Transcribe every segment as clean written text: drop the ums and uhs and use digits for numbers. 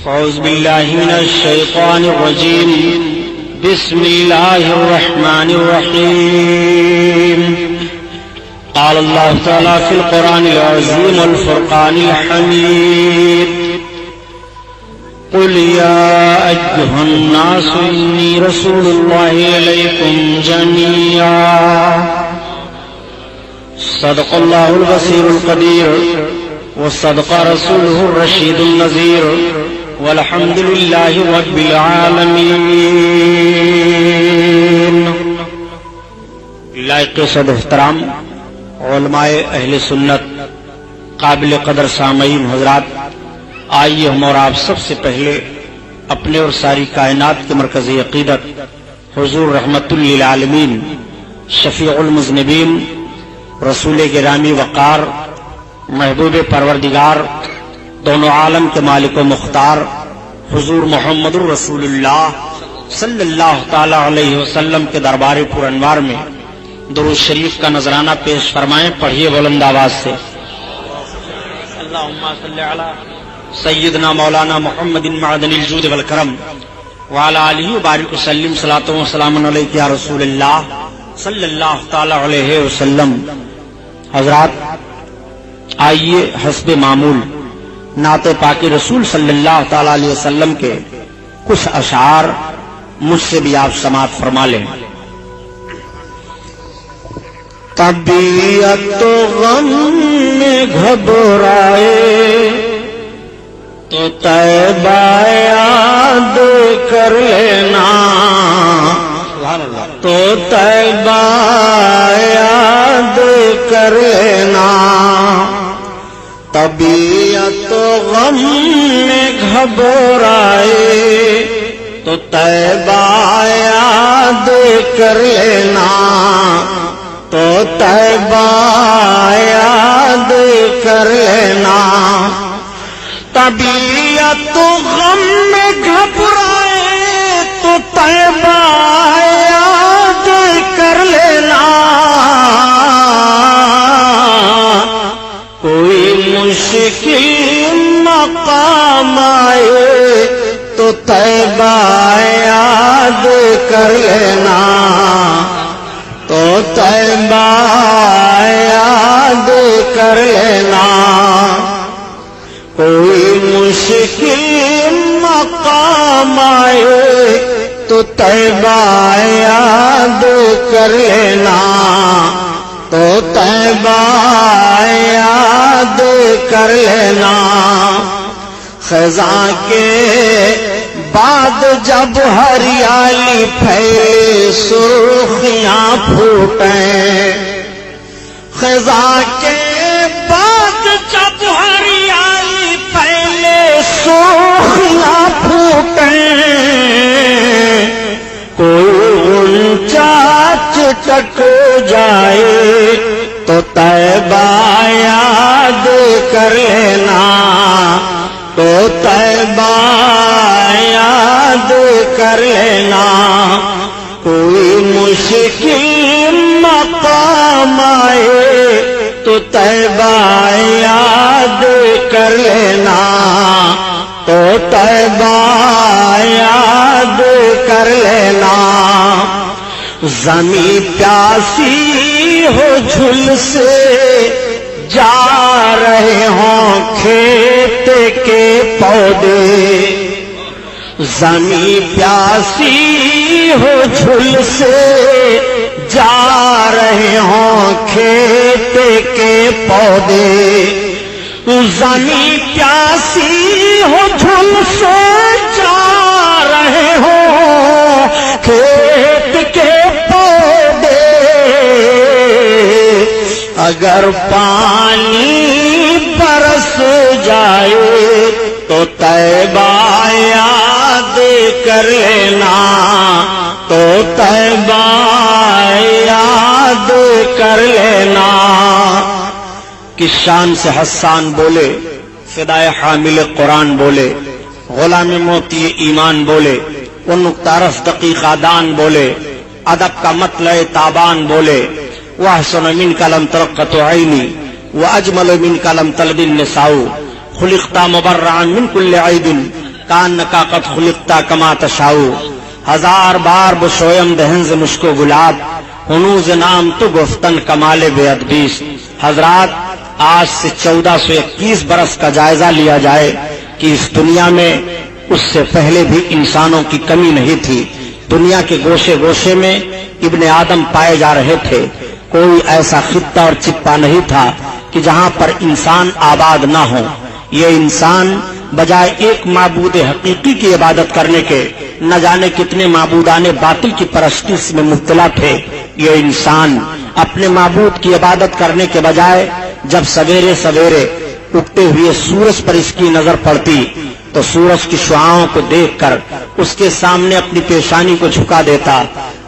أعوذ بالله من الشيطان الرجيم. بسم الله الرحمن الرحيم. قال الله تعالى في القرآن العظيم والفرقان الحميد: قل يا أيها الناس إني رسول الله إليكم جميعا. صدق الله البصير القدير وصدق رسوله الرشيد النذير والحمد لله رب العالمين. لائق صد احترام علماء اہل سنت، قابل قدر سامعین حضرات، آئیے ہم اور آپ سب سے پہلے اپنے اور ساری کائنات کے مرکزی عقیدت حضور رحمت للعالمین، شفیع المذنبین، رسول گرامی وقار، محبوب پروردگار، دونوں عالم کے مالک و مختار حضور محمد الرسول اللہ صلی اللہ تعالی علیہ وسلم کے دربار پر انوار میں درود شریف کا نذرانہ پیش فرمائیں. پڑھیے بلند آواز سے: اللہم صلی علی سیدنا مولانا محمد معدن الجود والکرم وعلی آلہ وبارک وسلم. صلاۃ و سلام علیک یا رسول اللہ صلی اللہ تعالی علیہ وسلم. حضرات، آئیے حسب معمول نعت پاک رسول صلی اللہ تعالی علیہ وسلم کے کچھ اشعار مجھ سے بھی آپ سماعت فرما لیں. طبیعت تو غم میں گھبرائے تو طیبہ یاد کر لینا، تو طیبہ یاد کر لینا. طبیعت تو غم میں گھبرائے تو طیبہ یاد کر لینا، تو طیبہ یاد کر لینا. طبیعت تو غم میں گھبرائے تو طیبہ یاد کر لینا. کوئی مشکل مقام آئے تو طیبہ یاد کر لینا، تو طیبہ یاد کر لینا. کوئی مشکل مقام آئے تو طیبہ یاد کر لینا، تو طیبہ یاد کر لینا. خزاں کے بعد جب ہریالی پھیلے سرخیاں پھوٹیں، خزاں کے بعد جب ہریالی پھیلے سرخیاں پھوٹیں، کوئی غنچہ چٹک جائے تو طیبہ یاد کر لینا، تو طیبہ یاد کر لینا. کوئی مشکل مقام آئے تو طیبہ یاد کر لینا، تو طیبہ یاد کر لینا. زمین پیاسی ہو جھل سے جا رہے ہوں کھیت کے پودے، زمین پیاسی ہو جھل سے جا رہے ہوں کھیت کے پودے. زمین پیاسی ہو جھل سے جا رہے ہوں کھیت کے پودے. اگر پانی برس جائے تو طیبہ یاد کر لینا، تو طیبہ یاد کر لینا. کس شان سے حسان بولے، فدائے حامل قرآن بولے، غلام موتی ایمان بولے، وہ نقطہ رس دقیقہ دان بولے، ادب کا مطلع تابان بولے. وَأَحْسَنُ مِنْكَ لَمْ تَرَقَّتُ عَيْنِي وَأَجْمَلُ مِنْكَ لَمْ تَلِدِ النِّسَاءُ خُلِقْتَ مُبَرَّعًا مِنْ كُلِّ عَيْبٍ کان کا قد خلقتا کما تشاؤ، ہزار بار بشویم دہنز مشکو گلاب، ہنوز نام تو گفتن کمال بے ادبیس۔ حضرات، آج سے 1421 برس کا جائزہ لیا جائے کہ اس دنیا میں اس سے پہلے بھی انسانوں کی کمی نہیں تھی۔ دنیا کے گوشے گوشے میں ابن آدم پائے جا رہے تھے۔ کوئی ایسا خطہ اور چپا نہیں تھا کہ جہاں پر انسان آباد نہ ہو۔ یہ انسان بجائے ایک معبود حقیقی کی عبادت کرنے کے نہ جانے کتنے معبودان باطل کی پرستش میں مبتلا تھے۔ یہ انسان اپنے معبود کی عبادت کرنے کے بجائے جب سویرے سویرے اگتے ہوئے سورج پر اس کی نظر پڑتی تو سورج کی شعاؤں کو دیکھ کر اس کے سامنے اپنی پیشانی کو جھکا دیتا،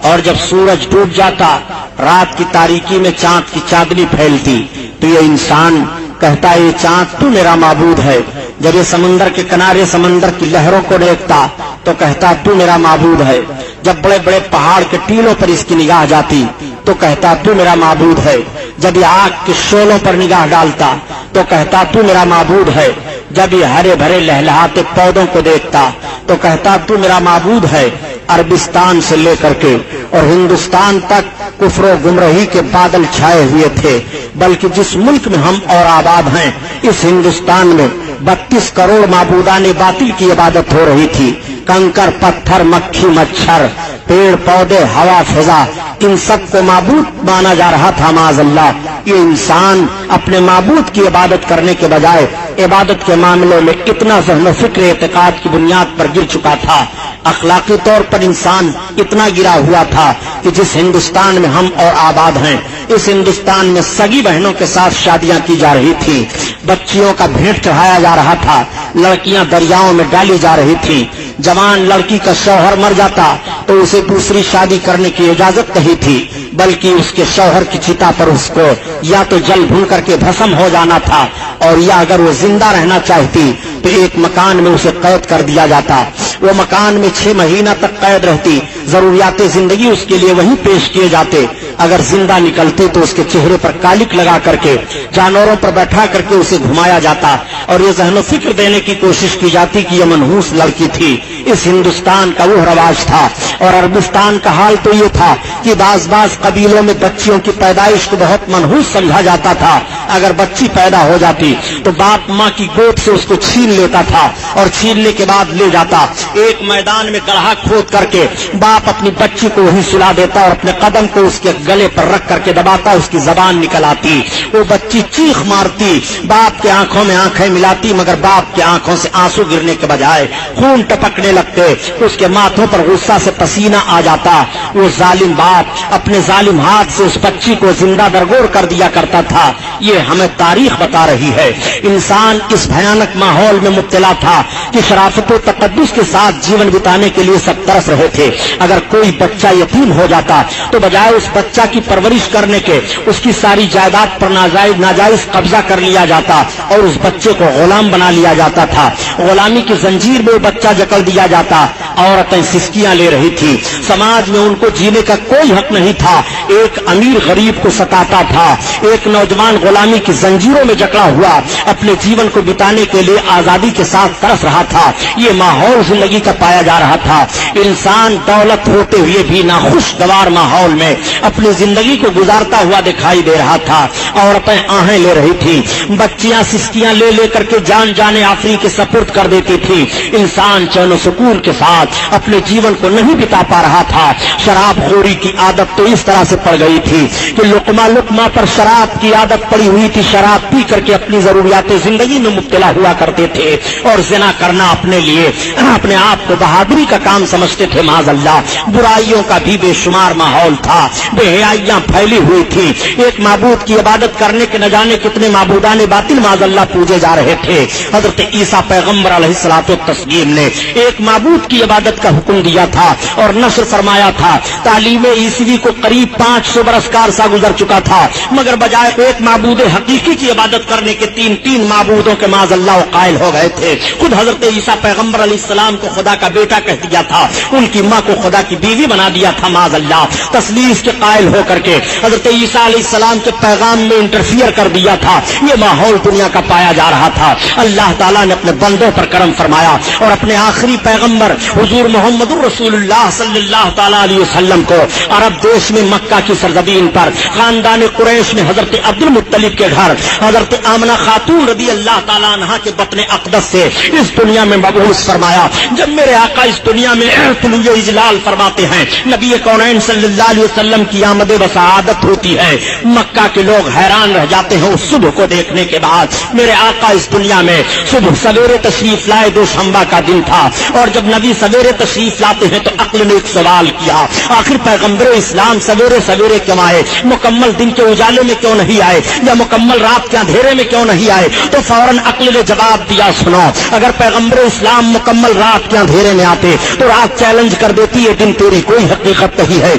اور جب سورج ڈوب جاتا، رات کی تاریکی میں چاند کی چاندنی پھیلتی تو یہ انسان کہتا یہ چاند تو میرا معبود ہے۔ جب یہ سمندر کے کنارے سمندر کی لہروں کو دیکھتا تو کہتا تو میرا معبود ہے۔ جب بڑے بڑے پہاڑ کے ٹیلوں پر اس کی نگاہ جاتی تو کہتا تو میرا معبود ہے۔ جب یہ آگ کے شعلوں پر نگاہ ڈالتا تو کہتا تو میرا معبود ہے۔ جب یہ ہرے بھرے لہلہاتے پودوں کو دیکھتا تو کہتا تو میرا معبود ہے۔ عربستان سے لے کر کے اور ہندوستان تک کفر و گمراہی کے بادل چھائے ہوئے تھے، بلکہ جس ملک میں ہم اور آباد ہیں اس ہندوستان میں 32 کروڑ معبودان باطل کی عبادت ہو رہی تھی۔ کنکر پتھر مکھی مچھر پیڑ پودے ہوا فضا ان سب کو معبود مانا جا رہا تھا معاذ اللہ۔ یہ انسان اپنے معبود کی عبادت کرنے کے بجائے عبادت کے معاملے میں اتنا ذہن و فکر اعتقاد کی بنیاد پر گر چکا تھا، اخلاقی طور پر انسان اتنا گرا ہوا تھا کہ جس ہندوستان میں ہم اور آباد ہیں اس ہندوستان میں سگی بہنوں کے ساتھ شادیاں کی جا رہی تھی، بچیوں کا بھیٹ چڑھایا جا رہا تھا، لڑکیاں دریاؤں میں ڈالی جا رہی تھی۔ جوان لڑکی کا شوہر مر جاتا تو اسے دوسری شادی کرنے کی اجازت نہیں تھی، بلکہ اس کے شوہر کی چتا پر اس کو یا تو جل بھون کر کے بھسم ہو جانا تھا، اور یا اگر وہ زندہ رہنا چاہتی تو ایک مکان میں اسے قید کر دیا جاتا۔ وہ مکان میں 6 مہینہ تک قید رہتی، ضروریات زندگی اس کے لیے وہیں پیش کیے جاتے۔ اگر زندہ نکلتے تو اس کے چہرے پر کالک لگا کر کے جانوروں پر بیٹھا کر کے اسے گھمایا جاتا، اور یہ ذہن و فکر دینے کی کوشش کی جاتی کہ یہ منحوس لڑکی تھی۔ اس ہندوستان کا وہ رواج تھا، اور عربستان کا حال تو یہ تھا کہ بعض قبیلوں میں بچیوں کی پیدائش کو بہت منحوس سمجھا جاتا تھا۔ اگر بچی پیدا ہو جاتی تو باپ ماں کی گود سے اس کو چھین لیتا تھا، اور چھیننے کے بعد لے جاتا ایک میدان میں گڑھا کھود کر کے باپ اپنی بچی کو وہیں سلا دیتا، اور اپنے قدم کو اس کے گلے پر رکھ کر کے دباتا، اس کی زبان نکل آتی، وہ بچی چیخ مارتی، باپ کے آنکھوں میں آنکھیں ملاتی، مگر باپ کے آنکھوں سے آنسو گرنے کے بجائے خون ٹپکنے لگتے، اس کے ماتھوں پر غصہ سے پسینہ آ جاتا۔ وہ ظالم باپ اپنے ظالم ہاتھ سے اس بچی کو زندہ درگور کر دیا کرتا تھا۔ یہ ہمیں تاریخ بتا رہی ہے۔ انسان اس بھیانک ماحول میں مبتلا تھا کہ شرافت و تقدس کے ساتھ جیون بتانے کے لیے سب ترس رہے تھے۔ اگر کوئی بچہ یتیم ہو جاتا تو بجائے اس بچہ کی پرورش کرنے کے اس کی ساری جائیداد پر ناجائز قبضہ کر لیا جاتا، اور اس بچے کو غلام بنا لیا جاتا تھا۔ غلامی کی زنجیر میں وہ بچہ جکڑ دیا جاتا۔ عورتیں سسکیاں لے رہی تھی، سماج میں ان کو جینے کا کوئی حق نہیں تھا۔ ایک امیر غریب کو ستاتا تھا، ایک نوجوان غلامی کی زنجیروں میں جکڑا ہوا اپنے جیون کو بتانے کے لیے آزادی کے ساتھ ترس رہا تھا۔ یہ ماحول زندگی کا پایا جا رہا تھا۔ انسان دولت ہوتے ہوئے بھی ناخوشگوار ماحول میں اپنی زندگی کو گزارتا ہوا دکھائی دے رہا تھا۔ عورتیں آہیں لے رہی تھی، بچیاں سسکیاں لے لے کر کے جان جانے آفری کے سپرد کر دیتی تھی۔ انسان چین و سکون کے ساتھ اپنے جیون کو نہیں بتا پا رہا تھا۔ شراب خوری کی عادت تو اس طرح سے پڑ گئی تھی کہ لقمہ لقمہ پر شراب کی عادت پڑی ہوئی تھی۔ شراب پی کر کے اپنی ضروریات زندگی میں مبتلا ہوا کرتے تھے، اور زنا کرنا اپنے لیے اپنے آپ کو بہادری کا کام سمجھتے تھے معاذ اللہ۔ برائیوں کا بھی بے شمار ماحول تھا، بے حیائیاں پھیلی ہوئی تھی۔ ایک معبود کی عبادت کرنے کے نہ جانے کتنے معبودان باطل معاذ اللہ پوجے جا رہے تھے۔ حضرت عیسیٰ پیغمبر علیہ الصلوۃ والتسلیم نے ایک معبود کی عبادت عبادت کا حکم دیا تھا اور نصر فرمایا تھا. تعلیم عیسوی کو قریب 500 برس کا عرصہ گزر چکا تھا، مگر بجائے ایک معبود حقیقی کی عبادت کرنے کے تین معبودوں کے معاذ اللہ قائل ہو گئے تھے. خود حضرت عیسیٰ پیغمبر علیہ السلام کو خدا کا بیٹا کہہ دیا تھا، ان کی ماں کو خدا کی بیوی بنا دیا تھا معاذ اللہ. تثلیث کے قائل ہو کر کے حضرت عیسیٰ علیہ السلام کے پیغام میں انٹرفیئر کر دیا تھا. یہ ماحول دنیا کا پایا جا رہا تھا. اللہ تعالیٰ نے اپنے بندوں پر کرم فرمایا اور اپنے آخری پیغمبر حضور محمد رسول اللہ صلی اللہ تعالیٰ علیہ وسلم کو عرب دیش میں مکہ کی سرزمین پر خاندان قریش میں حضرت عبد المطلب کے گھر حضرت آمنہ خاتون رضی اللہ تعالیٰ عنہا کے بطن اقدس سے اس دنیا میں مبعوث فرمایا. جب میرے آقا اس دنیا میں طلوع اجلال فرماتے ہیں، نبی کونین صلی اللہ علیہ وسلم کی آمد وسعادت ہوتی ہے، مکہ کے لوگ حیران رہ جاتے ہیں اس صبح کو دیکھنے کے بعد. میرے آقا اس دنیا میں صبح سویرے تشریف لائے، دوشنبہ کا دن تھا، اور جب نبی سویرے تشریف لاتے ہیں تو عقل نے ایک سوال کیا، آخر پیغمبر اسلام سویرے سویرے کیوں آئے؟ مکمل دن کے اجالے میں کیوں نہیں آئے، یا مکمل رات کے اندھیرے میں کیوں نہیں آئے؟ تو فوراً عقل نے جواب دیا، سنو، اگر پیغمبر اسلام مکمل رات کے اندھیرے میں آتے تو رات چیلنج کر دیتی ہے دن تیری کوئی حقیقت نہیں ہے.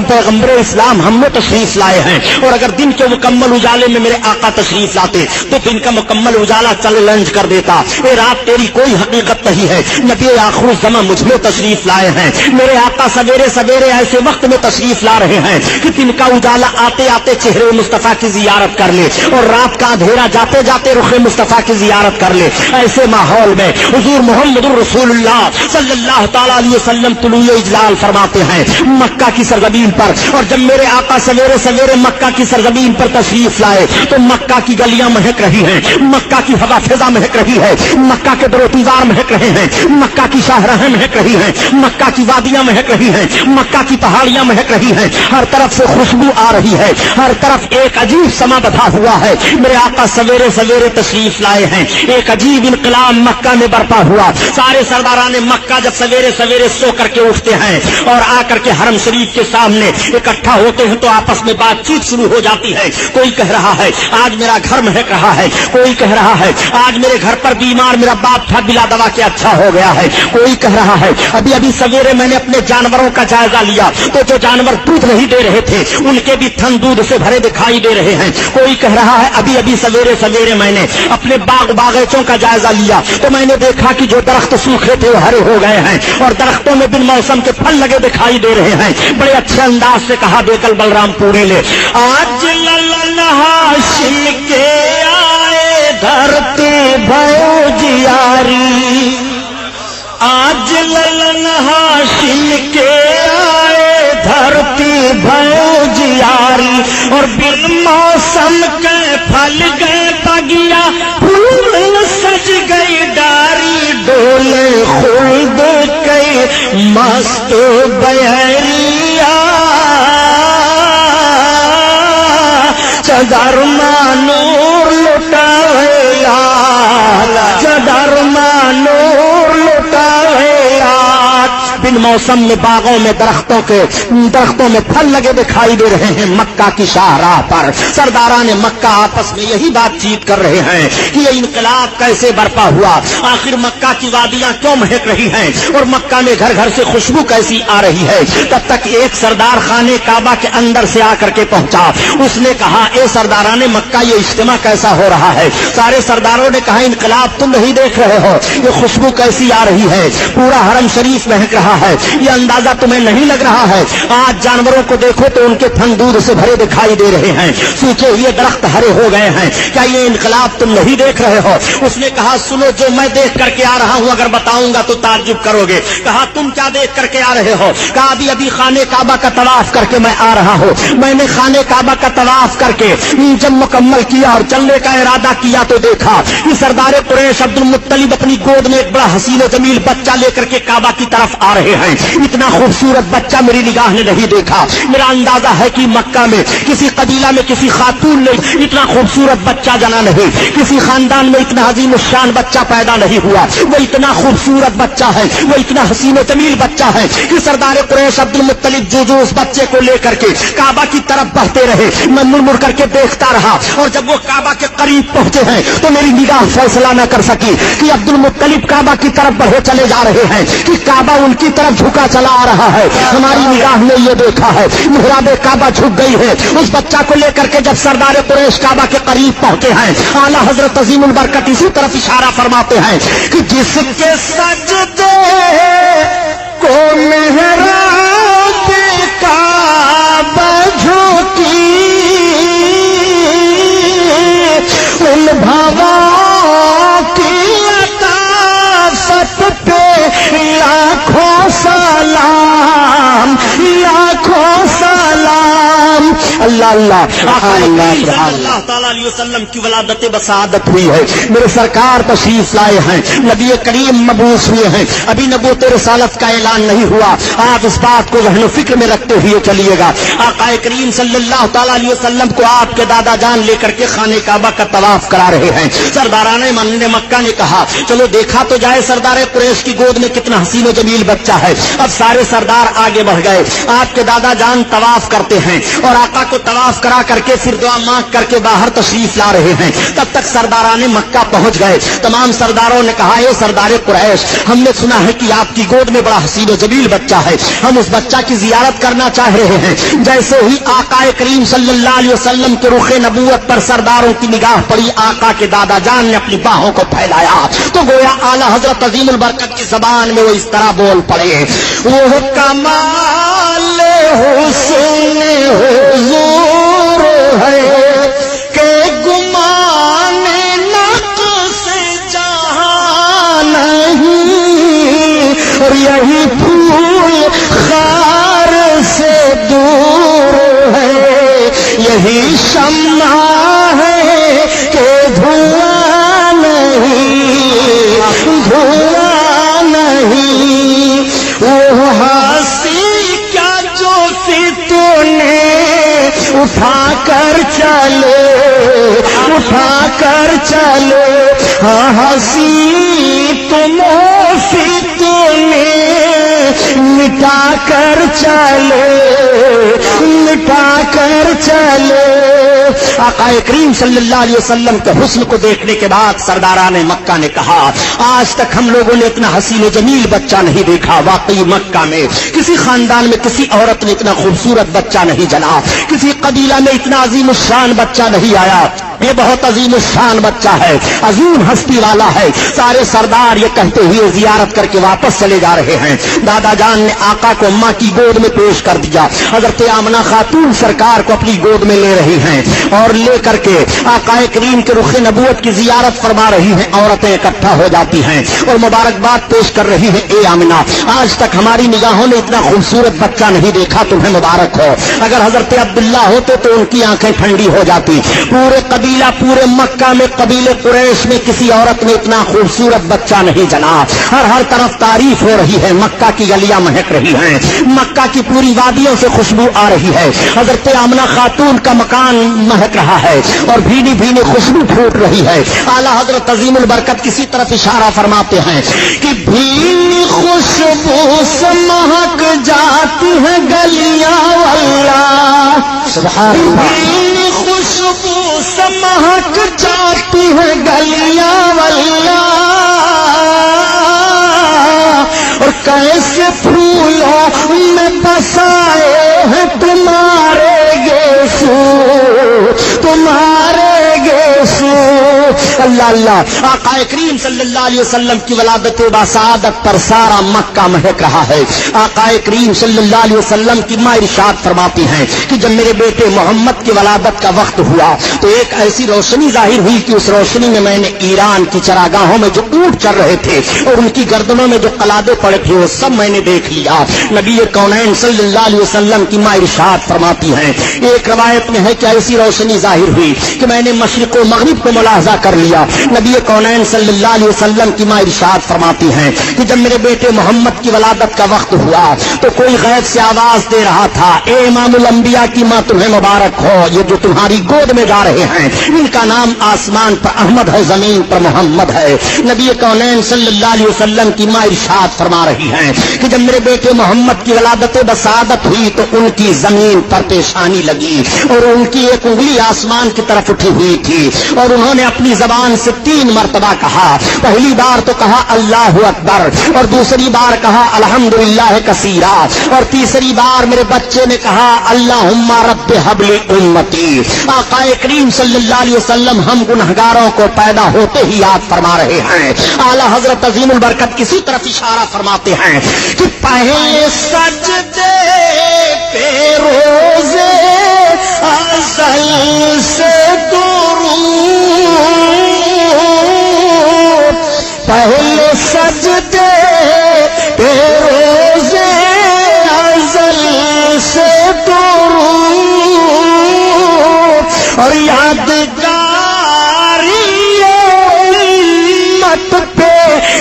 پیغمبر اسلام ہم نے تشریف لائے ہیں، اور اگر دن کے مکمل اجالے میں میرے آقا تشریف لاتے تو دن کا مکمل اجالا چیلنج کر دیتا، اے رات تیری کوئی حقیقت نہیں ہے. نبی آخر الزمان مجھ میں تشریف لائے ہیں، میرے آقا سویرے سویرے ایسے وقت میں تشریف لا رہے ہیں کہ دن کا اجالا آتے آتے چہرے مصطفیٰ کی زیارت کر لے، اور رات کا اندھیرا جاتے جاتے رخ مصطفیٰ کی زیارت کر لے. ایسے ماحول میں حضور محمد رسول اللہ صلی اللہ تعالیٰ علیہ وسلم طلوع اجلال فرماتے ہیں مکہ کی سرزمین پر. اور جب میرے آقا سویرے سویرے مکہ کی سرزمین پر تشریف لائے تو مکہ کی گلیاں مہک رہی ہیں، مکہ کی ہوا فضا مہک رہی ہے، مکہ کے دروتیزار مہک رہے ہیں، مکہ کی شاہراہیں مہک رہی ہیں، مکہ کی وادیاں مہک رہی ہیں، مکہ کی پہاڑیاں مہک رہی ہیں، ہر طرف سے خوشبو آ رہی ہے، ہر طرف ایک عجیب سما بدھا ہوا ہے. میرے آقا سویرے سویرے تشریف لائے ہیں، ایک عجیب انقلاب مکہ میں برپا ہوا. سارے سرداران مکہ جب سویرے سویرے سو کر کے اٹھتے ہیں اور آ کر کے حرم شریف کے سامنے اکٹھا ہوتے ہیں تو آپس میں بات چیت شروع ہو جاتی ہے. کوئی کہہ رہا ہے آج میرا گھر مہک رہا ہے، کوئی کہہ رہا ہے آج میرے گھر پر بیمار میرا باپ تھا بلا دوا کے اچھا ہو گیا ہے، کوئی کہہ رہا ہے ابھی سویرے میں نے اپنے جانوروں کا جائزہ لیا تو جو جانور دودھ نہیں دے رہے تھے ان کے بھی تھن دودھ سے بھرے دکھائی دے رہے ہیں. کوئی کہہ رہا ہے ابھی سویرے سویرے میں نے اپنے باغیچوں کا جائزہ لیا تو میں نے دیکھا کہ جو درخت سوکھے تھے وہ ہرے ہو گئے ہیں اور درختوں میں بن موسم کے پھل لگے دکھائی دے رہے ہیں. بڑے اچھے انداز سے کہا بیکل بلرام پوری نے، آج للن ہاشم کے آئے دھرتی بھیو جیاری، آج للن ہاشم کے آئے دھرتی بھیو جیاری، اور بن موسم کے پھل گئے پگیا پھول سج گئی ڈاری، ڈولے خلد کئی مست بہریا، چدرما نور لٹایا، چدرما نور لٹایا. بن موسم میں باغوں میں درختوں میں پھل لگے دکھائی دے رہے ہیں. مکہ کی شاہراہ پر سرداران مکہ آپس میں یہی بات چیت کر رہے ہیں کہ یہ انقلاب کیسے برپا ہوا، آخر مکہ کی وادیاں کیوں مہک رہی ہیں اور مکہ میں گھر گھر سے خوشبو کیسی آ رہی ہے. تب تک ایک سردار خانے کعبہ کے اندر سے آ کر کے پہنچا. اس نے کہا اے سرداران مکہ یہ اجتماع کیسا ہو رہا ہے؟ سارے سرداروں نے کہا انقلاب تم نہیں دیکھ رہے ہو، یہ خوشبو کیسی آ رہی ہے، پورا حرم شریف مہک رہا ہے، یہ اندازہ تمہیں نہیں لگ رہا ہے؟ آج جانوروں کو دیکھو تو ان کے تھن دودھ سے بھرے دکھائی دے رہے ہیں، سوکھے ہوئے درخت ہرے ہو گئے ہیں، کیا یہ انقلاب تم نہیں دیکھ رہے ہو؟ اس نے کہا سنو جو میں دیکھ کر کے آ رہا ہوں اگر بتاؤں گا تو تعجب کرو گے. کہا تم کیا دیکھ کر کے آ رہے ہو؟ کہا ابھی خانے کعبہ کا طواف کر کے میں آ رہا ہوں. میں نے خانے کعبہ کا طواف کر کے جب مکمل کیا اور چلنے کا ارادہ کیا تو دیکھا کہ سردار قریش عبد المطلب اپنی گود میں ایک بڑا حسین و جمیل بچہ لے کر کے کعبہ کی طرف آ رہے رہے ہیں. اتنا خوبصورت بچہ میری نگاہ نے نہیں دیکھا. میرا اندازہ ہے کہ مکہ میں کسی قبیلہ میں کسی خاتون نے اتنا خوبصورت بچہ جنا نہیں, کسی خاندان میں اتنا عظیم الشان بچہ پیدا نہیں ہوا. وہ اتنا خوبصورت بچہ ہے, وہ اتنا حسین و جمیل بچہ ہے کہ سردار قریش عبد المطلب جو اس بچے کو لے کر کے کعبہ کی طرف بڑھتے رہے. میں مڑ مڑ کر کے دیکھتا رہا, اور جب وہ کعبہ کے قریب پہنچے ہیں تو میری نگاہ فیصلہ نہ کر سکی کہ عبد المطلب کعبہ کی طرف بڑھے چلے جا رہے ہیں کہ کعبہ ان کی طرف جھکا چلا آ رہا ہے. ہماری نگاہ نے یہ دیکھا ہے محراب کعبہ جھک گئی ہے. اس بچہ کو لے کر کے جب سردار قریش کعبہ کے قریب پہنچے ہیں, اعلیٰ حضرت عظیم البرکت اسی طرف اشارہ فرماتے ہیں کہ جس کے سجدے کو محراب کعبہ جھکی ان بھاوا کی عطافت پہ لاکھوں سلام, لاکھوں سلام. اللہ اللہ تعالیٰ علیہ وسلم کی ولادت بسعادت ہوئی ہے. میرے سرکار تشریف لائے ہیں, نبی کریم مبعوث ہوئے ہیں. ابھی نبوت رسالت کا اعلان نہیں ہوا. آپ اس بات کو ذہن و فکر میں رکھتے ہوئے چلیے گا. آقا کریم صلی اللہ تعالیٰ علیہ وسلم کو آپ کے دادا جان لے کر کے خانہ کعبہ کا طواف کرا رہے ہیں. سرداران مکہ نے کہا چلو دیکھا تو جائے سردار قریش کی گود میں کتنا حسین و جمیل بچہ ہے. اب سارے سردار آگے بڑھ گئے. آپ کے دادا جان طواف کرتے ہیں اور آقا کو طواف کرا کر کے پھر دعا مانگ کر کے باہر تشریف لا رہے ہیں. تب تک سرداران مکہ پہنچ گئے. تمام سرداروں نے کہا اے سردار قریش, ہم نے سنا ہے کہ آپ کی گود میں بڑا حسین و جمیل بچہ ہے, ہم اس بچہ کی زیارت کرنا چاہ رہے ہیں. جیسے ہی آقا کریم صلی اللہ علیہ وسلم کے رخ نبوت پر سرداروں کی نگاہ پڑی, آقا کے دادا جان نے اپنی باہوں کو پھیلایا تو گویا اعلیٰ حضرت عظیم البرکت کی زبان میں وہ اس طرح بول پڑے, وہ کمال حسن حضور ہے کہ گمان نقص جہاں نہیں, اور یہی پھول خار سے دور ہے, یہی شمع ہے کہ دھواں نہیں, دھواں نہیں. وہ ہنسی کیا جو فتو نے اٹھا کر چلے, اٹھا کر چلے, ہاں ہنسی تم فتو نے مٹا کر چلے, مٹا کر چلے. آقا کریم صلی اللہ علیہ وسلم کے حسن کو دیکھنے کے بعد سرداران مکہ نے کہا آج تک ہم لوگوں نے اتنا حسین و جمیل بچہ نہیں دیکھا. واقعی مکہ میں کسی خاندان میں کسی عورت نے اتنا خوبصورت بچہ نہیں جنا, کسی قبیلہ میں اتنا عظیم الشان بچہ نہیں آیا. یہ بہت عظیم الشان بچہ ہے, عظیم ہستی والا ہے. سارے سردار یہ کہتے ہوئے زیارت کر کے واپس چلے جا رہے ہیں. دادا جان نے آقا کو اماں کی گود میں پیش کر دیا. حضرت آمنہ خاتون سرکار کو اپنی گود میں لے رہی ہیں اور لے کر کے آقا کریم کے رخ نبوت کی زیارت فرما رہی ہیں. عورتیں اکٹھا ہو جاتی ہیں اور مبارکباد پیش کر رہی ہیں, اے آمنہ آج تک ہماری نگاہوں نے اتنا خوبصورت بچہ نہیں دیکھا, تمہیں مبارک ہو. اگر حضرت عبداللہ ہوتے تو ان کی آنکھیں ٹھنڈی ہو جاتی. پورے مکہ میں قبیلے قریش میں کسی عورت نے اتنا خوبصورت بچہ نہیں جنا. ہر طرف تعریف ہو رہی ہے, مکہ کی گلیاں مہک رہی ہیں, مکہ کی پوری وادیوں سے خوشبو آ رہی ہے. حضرت آمنہ خاتون کا مکان مہک رہا ہے اور بھینی بھینی خوشبو پھوٹ رہی ہے. اعلیٰ حضرت عظیم البرکت کسی طرف اشارہ فرماتے ہیں کہ بھینی خوشبو سے مہک جاتی ہے گلیاں, واللہ سبحان اللہ, بھینی خوشبو سے مہک جاتی ہے گلیاں, واللہ اور کیسے پھولوں میں بسائے ہیں تمہارے گیسو, تمہارے گیسو. اللہ اللہ. آقا کریم صلی اللہ علیہ وسلم کی ولادت بسعادت پر سارا مکہ مہک رہا ہے. آقا کریم صلی اللہ علیہ وسلم کی ماں ارشاد فرماتی ہیں کہ جب میرے بیٹے محمد کی ولادت کا وقت ہوا تو ایک ایسی روشنی ظاہر ہوئی کہ اس روشنی میں میں نے ایران کی چراگاہوں میں جو اونٹ چل رہے تھے اور ان کی گردنوں میں جو قلادے پڑے تھے وہ سب میں نے دیکھ لیا. نبی کونین صلی اللہ علیہ وسلم کی ماں ارشاد فرماتی ہیں, ایک روایت میں ہے کہ ایسی روشنی ظاہر ہوئی کہ میں نے مشرق و مغرب کو ملاحظہ کر لیا. لیا. نبی کونین صلی اللہ علیہ وسلم کی ماں ارشاد فرماتی ہیں کہ جب میرے بیٹے محمد کی ولادت کا وقت ہوا تو کوئی غیب سے آواز دے رہا تھا, اے امام الانبیاء کی ماں تمہیں مبارک ہو, یہ جو تمہاری گود میں جا رہے ہیں ان کا نام آسمان پر احمد ہے, زمین پر محمد ہے. نبی کونین صلی اللہ علیہ وسلم کی ماں ارشاد فرما رہی ہیں کہ جب میرے بیٹے محمد کی ولادت بسعادت ہوئی تو ان کی زمین پر پیشانی لگی اور ان کی ایک انگلی آسمان کی طرف اٹھی ہوئی تھی اور انہوں نے اپنی زبان سے 3 مرتبہ کہا. پہلی بار تو کہا اللہ اکبر, اور دوسری بار کہا الحمدللہ کثیرا, اور تیسری بار میرے بچے نے کہا اللہم رب حب لی امتی. آقا کریم صلی اللہ علیہ وسلم ہم گنہگاروں کو پیدا ہوتے ہی یاد فرما رہے ہیں. اعلی حضرت عظیم البرکت کسی طرف اشارہ فرماتے ہیں کہ پہلے سجدے پہ روزے ازل سے درود, پہلے سجدے پہ روزے ازل سے درود اور یادگاری امت پہ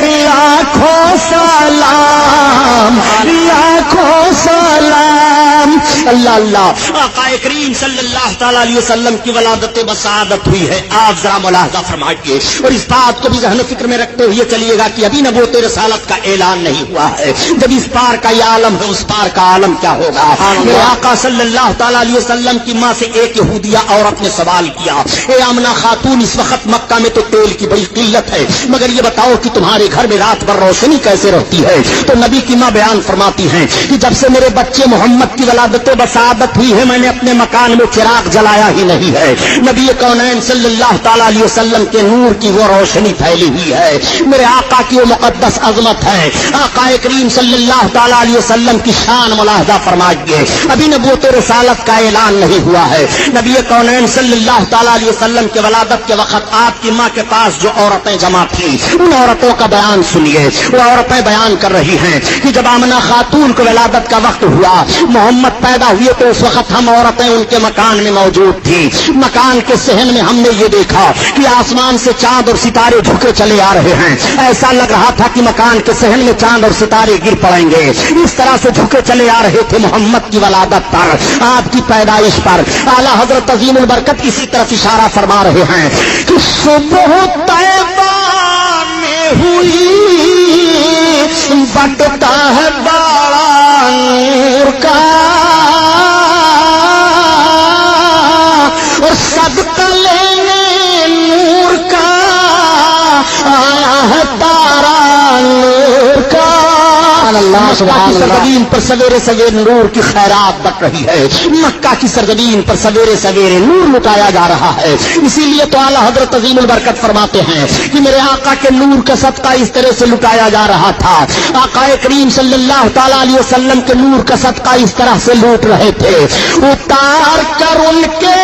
لاکھوں سلام, لاکھوں سلام. اللہ اللہ. آقا کریم صلی اللہ تعالی علیہ وسلم کی ولادت بسعادت ہوئی ہے. آپ ذرا ملاحظہ فرمائیے اور اس بات کو بھی ذہن و فکر میں رکھتے ہوئے چلیے گا کہ ابھی نبوت رسالت کا اعلان نہیں ہوا ہے. جب اس پار کا یہ عالم ہے اس پار کا عالم کیا ہوگا. میرے آقا صلی اللہ تعالی علیہ وسلم کی ماں سے ایک یہودیہ عورت نے سوال کیا, اے آمنہ خاتون, اس وقت مکہ میں تو تیل کی بڑی قلت ہے, مگر یہ بتاؤ کہ تمہارے گھر میں رات بھر روشنی کیسے رہتی ہے. تو نبی کی ماں بیان فرماتی ہیں کہ جب سے میرے بچے محمد کی ولادت بسعادت ہوئی ہے میں نے اپنے مکان میں چراغ جلایا ہی نہیں ہے. نبی کونین صلی اللہ تعالی علیہ وسلم کے نور کی وہ روشنی پھیلی ہوئی ہے, میرے آقا کی وہ مقدس عظمت ہے. آقا کریم صلی اللہ تعالی علیہ وسلم کی شان ملاحظہ فرمائیے. ابھی نبوت رسالت کا اعلان نہیں ہوا ہے. نبی کونین صلی اللہ تعالی علیہ وسلم کے ولادت کے وقت آپ کی ماں کے پاس جو عورتیں جمع تھیں ان عورتوں کا بیان سنیے. وہ عورتیں بیان کر رہی ہیں کہ جب آمنہ خاتون کو ولادت کا وقت ہوا, محمد پیدا ہوئے تو اس وقت ہم عورتیں ان کے مکان میں موجود تھی. مکان کے صحن میں ہم نے یہ دیکھا کہ آسمان سے چاند اور ستارے جھکے چلے آ رہے ہیں. ایسا لگ رہا تھا کہ مکان کے صحن میں چاند اور ستارے گر پڑیں گے. اس طرح سے جھکے چلے آ رہے تھے محمد کی ولادت پر, آپ کی پیدائش پر. اعلیٰ حضرت عظیم البرکت اسی طرف اشارہ فرما رہے ہیں کہ صبح طیبہ میں ہوئی بٹتا ہے بڑا نور کا اور صدقہ لینے نور کا آیا ہے تارا نور کا. مکہ کی سرزمین پر سویرے سویرے نور کی خیرات بٹ رہی ہے. مکہ کی سرزمین پر سویرے سویرے نور لٹایا جا رہا ہے. اسی لیے تو اعلیٰ حضرت عظیم البرکت فرماتے ہیں کہ میرے آقا کے نور کا صدقہ اس طرح سے لٹایا جا رہا تھا. آقا کریم صلی اللہ تعالی علیہ وسلم کے نور کا صدقہ اس طرح سے لوٹ رہے تھے. اتار کر ان کے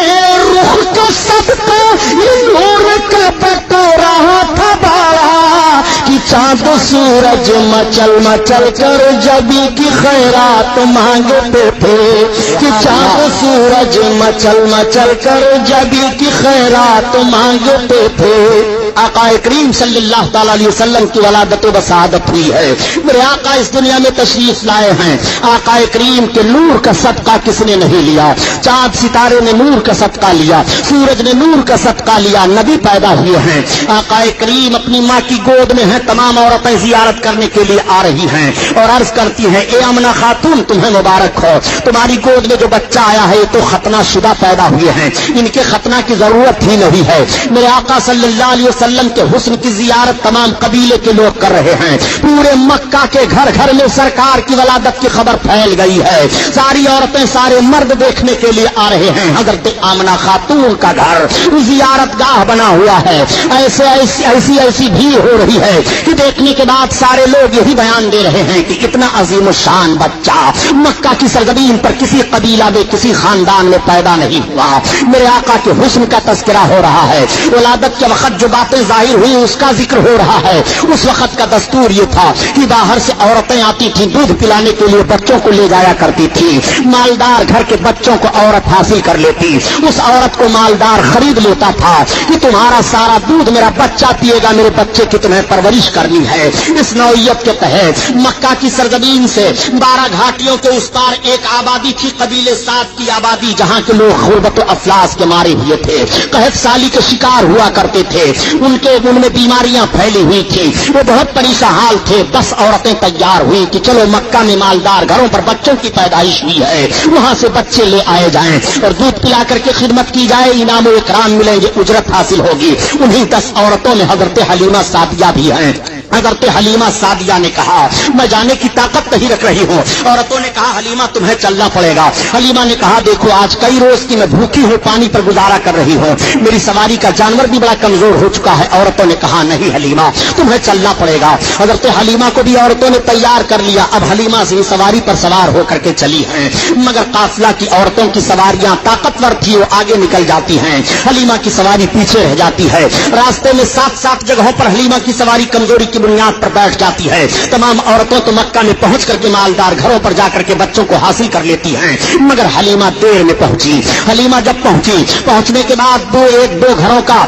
رخ کا صدقہ نور کا بٹ رہا تھا بڑا کہ چاند سورج مچل مچل کر جبی کی خیرات مانگتے تھے, کہ چاند سورج مچل مچل کر جبی کی خیرات مانگتے تھے. آقا کریم صلی اللہ تعالی علیہ وسلم کی ولادت و بسعادت ہوئی ہے. میرے آقا اس دنیا میں تشریف لائے ہیں. آقا کریم کے نور کا صدقہ کس نے نہیں لیا؟ چاند ستارے نے نور کا صدقہ لیا, سورج نے نور کا صدقہ لیا. نبی پیدا ہوئے ہیں. آقا کریم اپنی ماں کی گود میں ہیں. تمام عورتیں زیارت کرنے کے لیے آ رہی ہیں اور عرض کرتی ہیں, اے آمنہ خاتون تمہیں مبارک ہو, تمہاری گود میں جو بچہ آیا ہے تو ختنہ شدہ پیدا ہوئے ہیں, ان کے ختنہ کی ضرورت ہی نہیں ہے. میرے آقا صلی اللہ علیہ وسلم کے حسن کی زیارت تمام قبیلے کے لوگ کر رہے ہیں. پورے مکہ کے گھر گھر میں سرکار کی ولادت کی خبر پھیل گئی ہے. ساری عورتیں سارے مرد دیکھنے کے لیے آ رہے ہیں. حضرت آمنہ خاتون کا گھر زیارت گاہ بنا ہوا ہے. ایسی بھیڑ ہو رہی ہے کہ دیکھنے کے بعد سارے لوگ یہی بیان دے رہے ہیں کہ اتنا عظیم الشان بچہ مکہ کی سرزمین پر کسی قبیلہ میں کسی خاندان میں پیدا نہیں ہوا. میرے آقا کے حسن کا تذکرہ ہو رہا ہے. ولادت کے وقت جو بات باتیں ظاہر ہوئی اس کا ذکر ہو رہا ہے۔ اس وقت کا دستور یہ تھا کہ باہر سے عورتیں آتی تھیں دودھ پلانے کے لیے، بچوں کو لے جایا کرتی تھی۔ مالدار گھر کے بچوں کو عورت حاصل کر لیتی، اس عورت کو مالدار خرید لیتا تھا کہ تمہارا سارا دودھ میرا بچہ پیے گا، میرے بچے کی تمہیں پرورش کرنی ہے۔ اس نوعیت کے تحت مکہ کی سرزمین سے 12 گھاٹیوں کے اس پار ایک آبادی تھی، قبیلے سعد کی آبادی، جہاں کے لوگ غربت و افلاس کے مارے ہوئے تھے، قحط سالی کے شکار ہوا کرتے تھے، ان میں بیماریاں پھیلی ہوئی تھی، وہ بہت پریشان حال تھے۔ 10 عورتیں تیار ہوئی کہ چلو مکہ میں مالدار گھروں پر بچوں کی پیدائش ہوئی ہے، وہاں سے بچے لے آئے جائیں اور دودھ پلا کر کے خدمت کی جائے، انعام و اکرام ملیں گے، اجرت حاصل ہوگی۔ انہیں 10 عورتوں میں حضرت حلیمہ سعدیہ بھی ہیں۔ حضرت حلیمہ سعدیہ نے کہا میں جانے کی طاقت نہیں رکھ رہی ہوں۔ عورتوں نے کہا حلیمہ تمہیں چلنا پڑے گا۔ حلیمہ نے کہا دیکھو آج کئی روز کی میں بھوکی ہوں، پانی پر گزارا کر رہی ہوں، میری سواری کا جانور بھی بڑا کمزور ہو چکا ہے۔ عورتوں نے کہا نہیں حلیمہ تمہیں چلنا پڑے گا۔ حضرت حلیمہ کو بھی عورتوں نے تیار کر لیا، اب حلیمہ سے سواری پر سوار ہو کر کے چلی ہیں، مگر قافلہ کی عورتوں کی سواریاں طاقتور تھی، وہ آگے نکل جاتی ہیں، حلیمہ کی سواری پیچھے رہ جاتی ہے۔ راستے میں 7 جگہوں پر حلیمہ کی سواری کمزوری کی بنیاد پر بیٹھ جاتی ہے۔ تمام عورتوں تو مکہ میں پہنچ کر کے مالدار گھروں پر جا کر کے بچوں کو حاصل کر لیتی ہیں، مگر حلیمہ دیر میں پہنچی۔ حلیمہ جب پہنچنے کے بعد 2 گھروں کا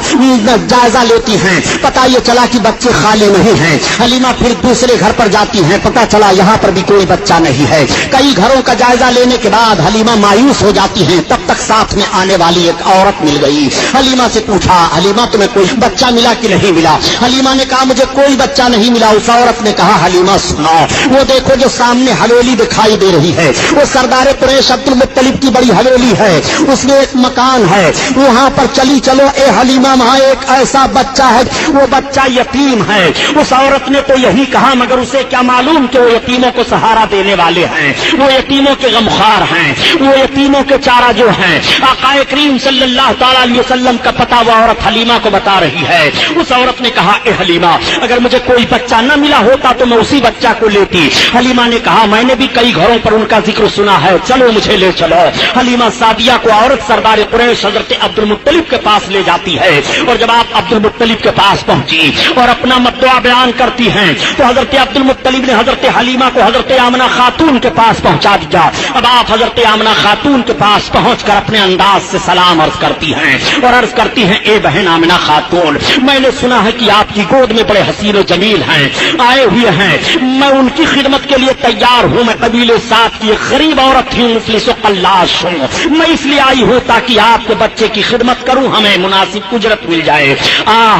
جائزہ لیتی ہیں، پتہ یہ چلا کہ بچے خالی نہیں ہیں۔ حلیمہ پھر دوسرے گھر پر جاتی ہیں، پتہ چلا یہاں پر بھی کوئی بچہ نہیں ہے۔ کئی گھروں کا جائزہ لینے کے بعد حلیمہ مایوس ہو جاتی ہیں، تب تک ساتھ میں آنے والی ایک عورت مل گئی۔ حلیمہ سے پوچھا حلیمہ تمہیں کوئی بچہ ملا کہ نہیں ملا؟ حلیمہ نے کہا مجھے کوئی بچہ نہیں ملا۔ اس عورت نے کہا حلیمہ سنو، وہ دیکھو جو سامنے حویلی دکھائی دے رہی ہے، وہ سردار قریش عبد المطلب کی بڑی حویلی ہے، اس میں ایک مکان ہے، وہاں پر چلی چلو اے حلیمہ، وہاں ایک ایسا بچہ ہے، وہ بچہ یتیم ہے۔ اس عورت نے تو یہی کہا، مگر اسے کیا معلوم کہ وہ یتیموں کو سہارا دینے والے ہیں، وہ یتیموں کے غمخوار ہیں، وہ یتیموں کے چارہ جو ہیں۔ آقا کریم صلی اللہ تعالی علیہ وسلم کا پتہ وہ عورت حلیمہ کو بتا رہی ہے۔ اس عورت نے کہا اے حلیمہ اگر مجھے کوئی بچہ نہ ملا ہوتا تو میں اسی بچہ کو لیتی۔ حلیمہ نے کہا میں نے بھی کئی گھروں پر ان کا ذکر سنا ہے، چلو مجھے لے چلو۔ حلیمہ سعدیہ کو عورت سردار قریش حضرت عبد المطلب کے پاس لے جاتی ہے، اور جب آپ عبد المطلب کے پاس پہنچی اور اپنا مدعا بیان کرتی ہیں تو حضرت عبد المطلب نے حضرت حلیمہ کو حضرت آمنہ خاتون کے پاس پہنچا دیا۔ اب آپ حضرت آمنہ خاتون کے پاس پہنچ کر اپنے انداز سے سلام عرض کرتی ہیں اور عرض کرتی ہیں اے بہن آمنہ خاتون، میں نے سنا ہے کہ آپ کی گود میں بڑے حسین و جمیل ہیں، آئے ہوئے ہیں، میں ان کی خدمت کے لیے تیار ہوں۔ میں قبیلے سعد کی غریب عورت ہوں، مفلس و قلاش ہوں، میں اس لیے آئی ہوں تاکہ آپ کے بچے کی خدمت کروں، ہمیں مناسب اجرت مل جائے۔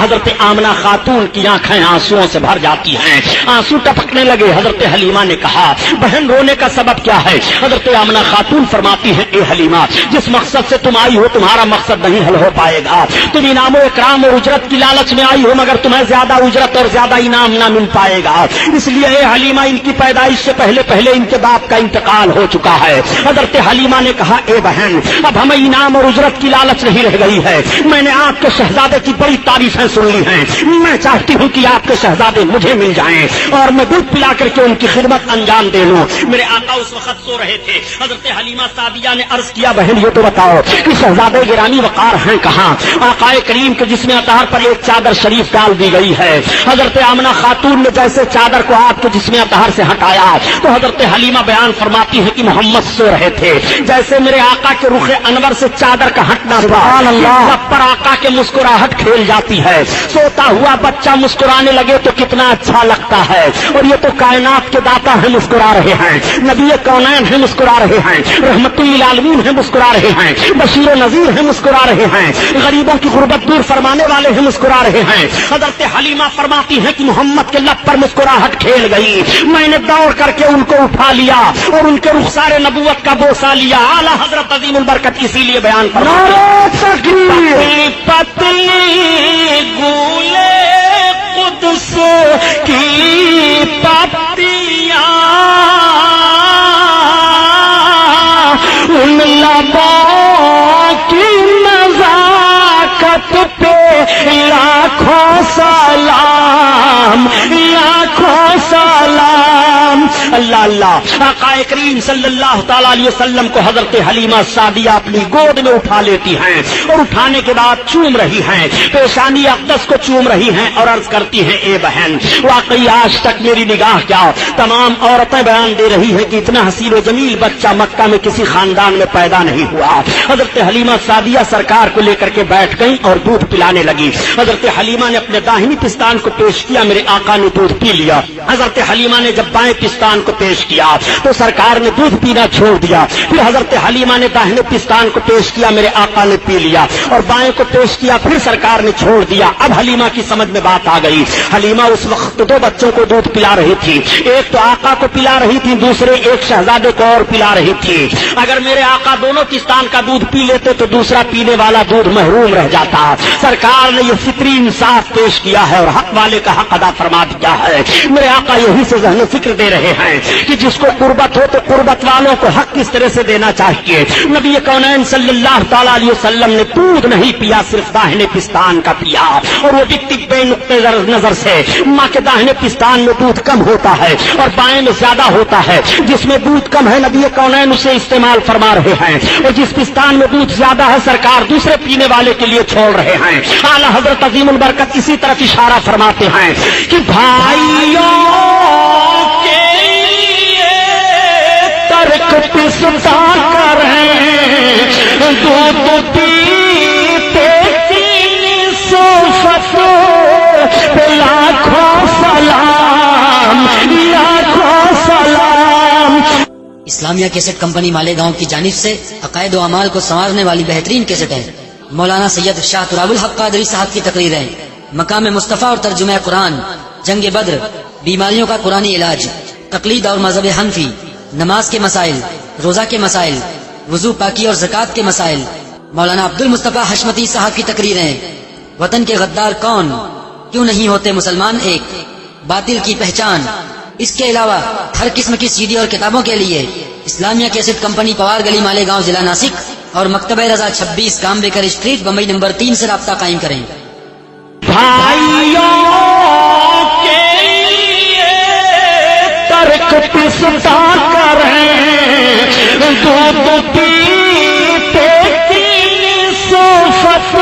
حضرت آمنہ خاتون کی آنکھیں آنسوؤں سے بھر جاتی ہیں، آنسو ٹپکنے لگے۔ حضرت حلیمہ نے کہا بہن رونے کا سبب کیا ہے؟ حضرت آمنہ خاتون فرماتی ہیں اے حلیمہ جس مقصد سے تم آئی ہو تمہارا مقصد نہیں حل ہو پائے گا، تم انعام و اکرام اور اجرت کی لالچ میں آئی ہو، مگر تمہیں زیادہ اجرت اور زیادہ انعام نہ مل پائے گا، اس لیے اے حلیمہ ان کی پیدائش سے پہلے ان کے باپ کا انتقال ہو چکا ہے۔ حضرت حلیمہ نے کہا اے بہن اب ہمیں انعام اور اجرت کی لالچ نہیں رہ گئی ہے، میں نے آپ کے شہزادے کی بڑی تعریفیں سن لی ہیں، میں چاہتی ہوں کہ آپ کے شہزادے مجھے مل جائیں اور میں دودھ پلا کر کے ان کی خدمت انجام دے لوں۔ میرے آقا اس وقت سو رہے تھے۔ حضرت حلیمہ سعدیہ نے عرض کیا بہن یہ تو بتاؤ کہ شہزادے گرامی وقار ہیں کہاں؟ آقا کریم کے جسم اطہر پر ایک چادر شریف ڈال دی گئی ہے۔ حضرت آمنہ خاتون نے جیسے چادر کو آپ کے جسم اطہر سے ہٹایا تو حضرت حلیمہ بیان فرماتی ہے کہ محمد سو رہے تھے، جیسے میرے آقا کے رخ انور سے چادر کا ہٹنا سبحان اللہ سب پر آقا کے مسکراہٹ کھیل جاتی ہے۔ سوتا ہوا بچہ مسکرانے لگے تو کتنا اچھا لگتا ہے، اور یہ تو کائنات کے داتا ہیں مسکرا رہے ہیں، نبی کونین ہیں مسکرا رہے ہیں، رحمت للعالمین ہیں مسکرا رہے ہیں، بشیر و نذیر ہیں مسکرا رہے ہیں، غریبوں کی غربت دور فرمانے والے ہیں مسکرا رہے ہیں۔ حضرت حلیمہ فرماتی ہیں کہ محمد کے لب پر مسکراہٹ کھیل گئی، میں نے دوڑ کر کے ان کو اٹھا لیا اور ان کے رخسار نبوت کا بوسہ لیا۔ اعلیٰ حضرت عظیم البرکت اسی لیے بیان فرماتے ہیں پتلی گولے قدس کی پپیاں ان لبوں کی نزاکت پہ لاکھوں سلام لاکھوں سلام اللہ اللہ، آقا کریم صلی اللہ تعالی علیہ وسلم کو حضرت حلیمہ سعدیہ اپنی گود میں اٹھا لیتی ہیں اور اٹھانے کے بعد چوم رہی ہیں، پیشانی اقدس کو چوم رہی ہیں اور عرض کرتی ہیں اے بہن، واقعی آج تک میری نگاہ کیا تمام عورتیں بیان دے رہی ہیں کہ اتنا حسین و جمیل بچہ مکہ میں کسی خاندان میں پیدا نہیں ہوا۔ حضرت حلیمہ سعدیہ سرکار کو لے کر کے بیٹھ گئی اور دودھ پلانے لگی۔ حضرت حلیمہ نے اپنے داہنی پستان کو پیش کیا، میرے آقا نے دودھ پی لیا۔ حضرت حلیمہ نے جب بائیں پستان کو پیش کیا تو سرکار نے دودھ پینا چھوڑ دیا۔ پھر حضرت حلیمہ نے داہنے پستان کو پیش کیا، میرے آقا نے پی لیا، اور بائیں کو پیش کیا، پھر سرکار نے چھوڑ دیا۔ اب حلیمہ کی سمجھ میں بات آ گئی۔ حلیمہ اس وقت دو بچوں کو دودھ پلا رہی تھی، ایک تو آقا کو پلا رہی تھی، دوسرے ایک شہزادے کو اور پلا رہی تھی۔ اگر میرے آقا دونوں پستان کا دودھ پی لیتے تو دوسرا پینے والا دودھ محروم رہ جاتا۔ سرکار نے یہ فطری انصاف پیش کیا ہے اور حق والے کا حق ادا فرما دیا ہے۔ میرے آقا یہی سے ذہن و فکر دے رہے ہیں کہ جس کو قربت ہو تو قربت والوں کو حق کس طرح سے دینا چاہیے۔ نبی کونین صلی اللہ تعالی علیہ وسلم نے دودھ نہیں پیا، صرف داہنے پستان کا پیا، اور وہ بھی طبی نقطۂ نظر سے ماں کے داہنے پستان میں دودھ کم ہوتا ہے اور بائیں میں زیادہ ہوتا ہے۔ جس میں دودھ کم ہے نبی کونین اسے استعمال فرما رہے ہیں، اور جس پستان میں دودھ زیادہ ہے سرکار دوسرے پینے والے کے لیے چھوڑ رہے ہیں۔ اعلیٰ حضرت عظیم البرکت اسی طرف اشارہ فرماتے ہیں کہ بھائیوں کے لیے ترک پستا کریں، دودھ پیتے کی صفت پہ لاکھوں سلام، لاکھوں سلام۔ اسلامیہ کیسٹ کمپنی مالیگاؤں کی جانب سے عقائد و اعمال کو سنوارنے والی بہترین کیسٹ ہے۔ مولانا سید شاہ تراب الحق قادری صاحب کی تقریریں، مقام مصطفیٰ اور ترجمہ قرآن، جنگ بدر، بیماریوں کا قرآنی علاج، تقلید اور مذہب حنفی، نماز کے مسائل، روزہ کے مسائل، وضو پاکی اور زکوٰۃ کے مسائل۔ مولانا عبد المصطفیٰ حشمتی صاحب کی تقریریں، وطن کے غدار کون، کیوں نہیں ہوتے مسلمان ایک، باطل کی پہچان۔ اس کے علاوہ ہر قسم کی CD اور کتابوں کے لیے اسلامیہ کیسٹ کمپنی پوار گلی مالیگاؤں ضلع ناسک اور مکتبہ رضا 26 کام بیکر اسٹریٹ بمبئی نمبر 3 سے رابطہ قائم کریں۔ بھائیوں کے لیے ترک پستا کریں، دودھ پیتے کی صفت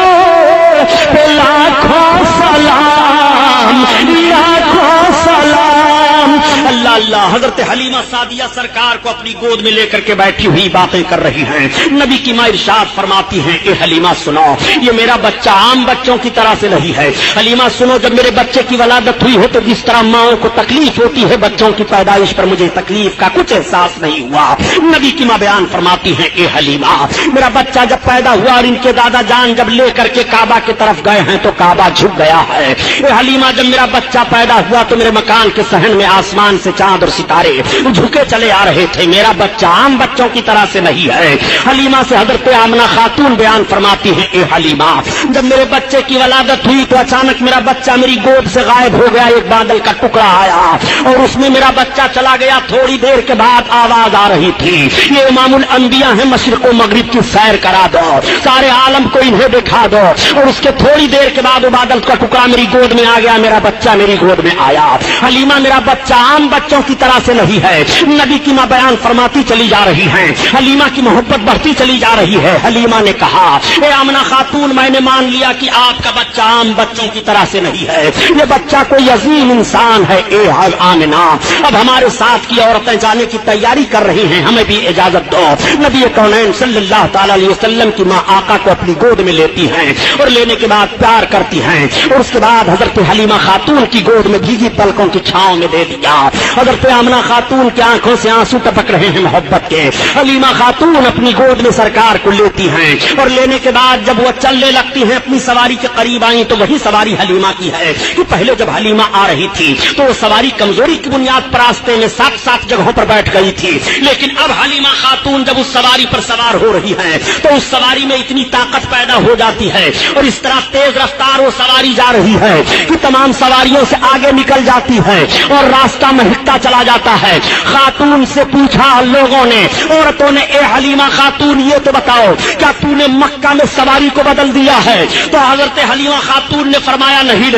پہ لاکھوں سلام، لاکھوں سلام۔ اللہ اللہ، حضرت حلیمہ سعدیہ سرکار کو اپنی گود میں لے کر کے بیٹھی ہوئی باتیں کر رہی ہیں۔ نبی کی ماں ارشاد فرماتی ہیں اے حلیمہ سنو، یہ میرا بچہ عام بچوں کی طرح سے نہیں ہے۔ حلیمہ سنو، جب میرے بچے کی ولادت ہوئی ہے تو جس طرح ماؤں کو تکلیف ہوتی ہے بچوں کی پیدائش پر، مجھے تکلیف کا کچھ احساس نہیں ہوا۔ نبی کی ماں بیان فرماتی ہیں اے حلیمہ، میرا بچہ جب پیدا ہوا اور ان کے دادا جان جب لے کر کے کعبہ کی طرف گئے ہیں تو کعبہ جھک گیا ہے۔ اے حلیمہ، جب میرا بچہ پیدا ہوا تو میرے مکان کے صحن میں آسمان سے چاند اور ستارے جھکے چلے آ رہے تھے۔ میرا بچہ عام بچوں کی طرح سے نہیں ہے۔ حلیمہ سے حضرت آمنہ خاتون بیان فرماتی ہیں اے حلیمہ، جب میرے بچے کی ولادت ہوئی تو اچانک میرا بچہ میری گود سے غائب ہو گیا، ایک بادل کا ٹکڑا آیا اور اس میں میرا بچہ چلا گیا۔ تھوڑی دیر کے بعد آواز آ رہی تھی، یہ امام الانبیاء ہیں، مشرق و مغرب کی سیر کرا دو، سارے عالم کو انہیں دکھا دو۔ اور اس کے تھوڑی دیر کے بعد وہ بادل کا ٹکڑا میری گود میں آ گیا، میرا بچہ میری گود میں آیا۔ حلیمہ، میرا بچہ عام بچوں کی طرح سے نہیں ہے۔ نبی کی ماں بیان فرماتی چلی جا رہی ہیں، حلیمہ کی محبت بڑھتی چلی جا رہی ہے۔ حلیمہ نے کہا اے آمنہ خاتون، میں نے مان لیا کہ آپ کا بچہ عام بچوں کی طرح سے نہیں ہے، یہ بچہ کوئی عظیم انسان ہے۔ اے آمنہ، اب ہمارے ساتھ کی عورتیں جانے کی تیاری کر رہی ہیں، ہمیں بھی اجازت دو۔ نبی کونین صلی اللہ تعالی علیہ وسلم کی ماں آقا کو اپنی گود میں لیتی ہیں اور لینے کے بعد پیار کرتی ہیں، اور اس کے بعد حضرت حلیمہ خاتون کی گود میں بھیگی پلکوں کی چھاؤں میں دے دیا۔ حضرت آمنہ خاتون کی آنکھوں سے آنسو ٹپک رہے ہیں محبت کے۔ حلیمہ خاتون اپنی گود میں سرکار کو لیتی ہیں اور لینے کے بعد جب وہ چلنے لگتی ہیں، اپنی سواری کے قریب آئیں تو وہی سواری حلیمہ کی ہے کہ پہلے جب حلیمہ آ رہی تھی تو وہ سواری کمزوری کی بنیاد پر راستے میں 7 جگہوں پر بیٹھ گئی تھی، لیکن اب حلیمہ خاتون جب اس سواری پر سوار ہو رہی ہے تو اس سواری میں اتنی طاقت پیدا ہو جاتی ہے اور اس طرح تیز رفتار وہ سواری جا رہی ہے کہ تمام سواریوں سے آگے نکل جاتی ہے اور راستہ مہکتا بڑھتا چلا جاتا ہے۔ خاتون سے پوچھا لوگوں نے، عورتوں نے، اے حلیمہ خاتون یہ تو بتاؤ کیا تو نے مکہ میں سواری کو بدل دیا ہے؟ تو حضرت حلیمہ خاتون نے فرمایا نہیں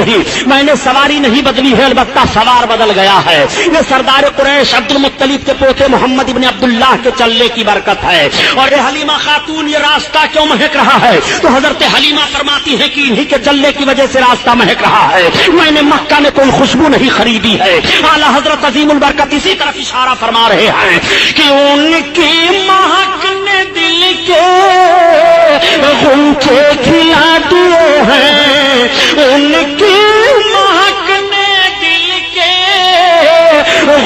میں نے سواری نہیں بدلی ہے، البتہ سوار بدل گیا ہے۔ یہ سردار قریش عبد المطلب کے پوتے محمد ابن عبداللہ کے چلنے کی برکت ہے۔ اور اے حلیمہ خاتون یہ راستہ کیوں مہک رہا ہے؟ تو حضرت حلیمہ فرماتی ہے کہ انہی کے چلنے کی وجہ سے راستہ مہک رہا ہے، میں نے مکہ میں کوئی خوشبو نہیں خریدی ہے۔ اعلیٰ حضرت عظیم البرکت اسی طرف اشارہ فرما رہے ہیں کہ ان کی مہک نے دل کے غنچے کھلا دیے ہیں، ان کی مہک نے دل کے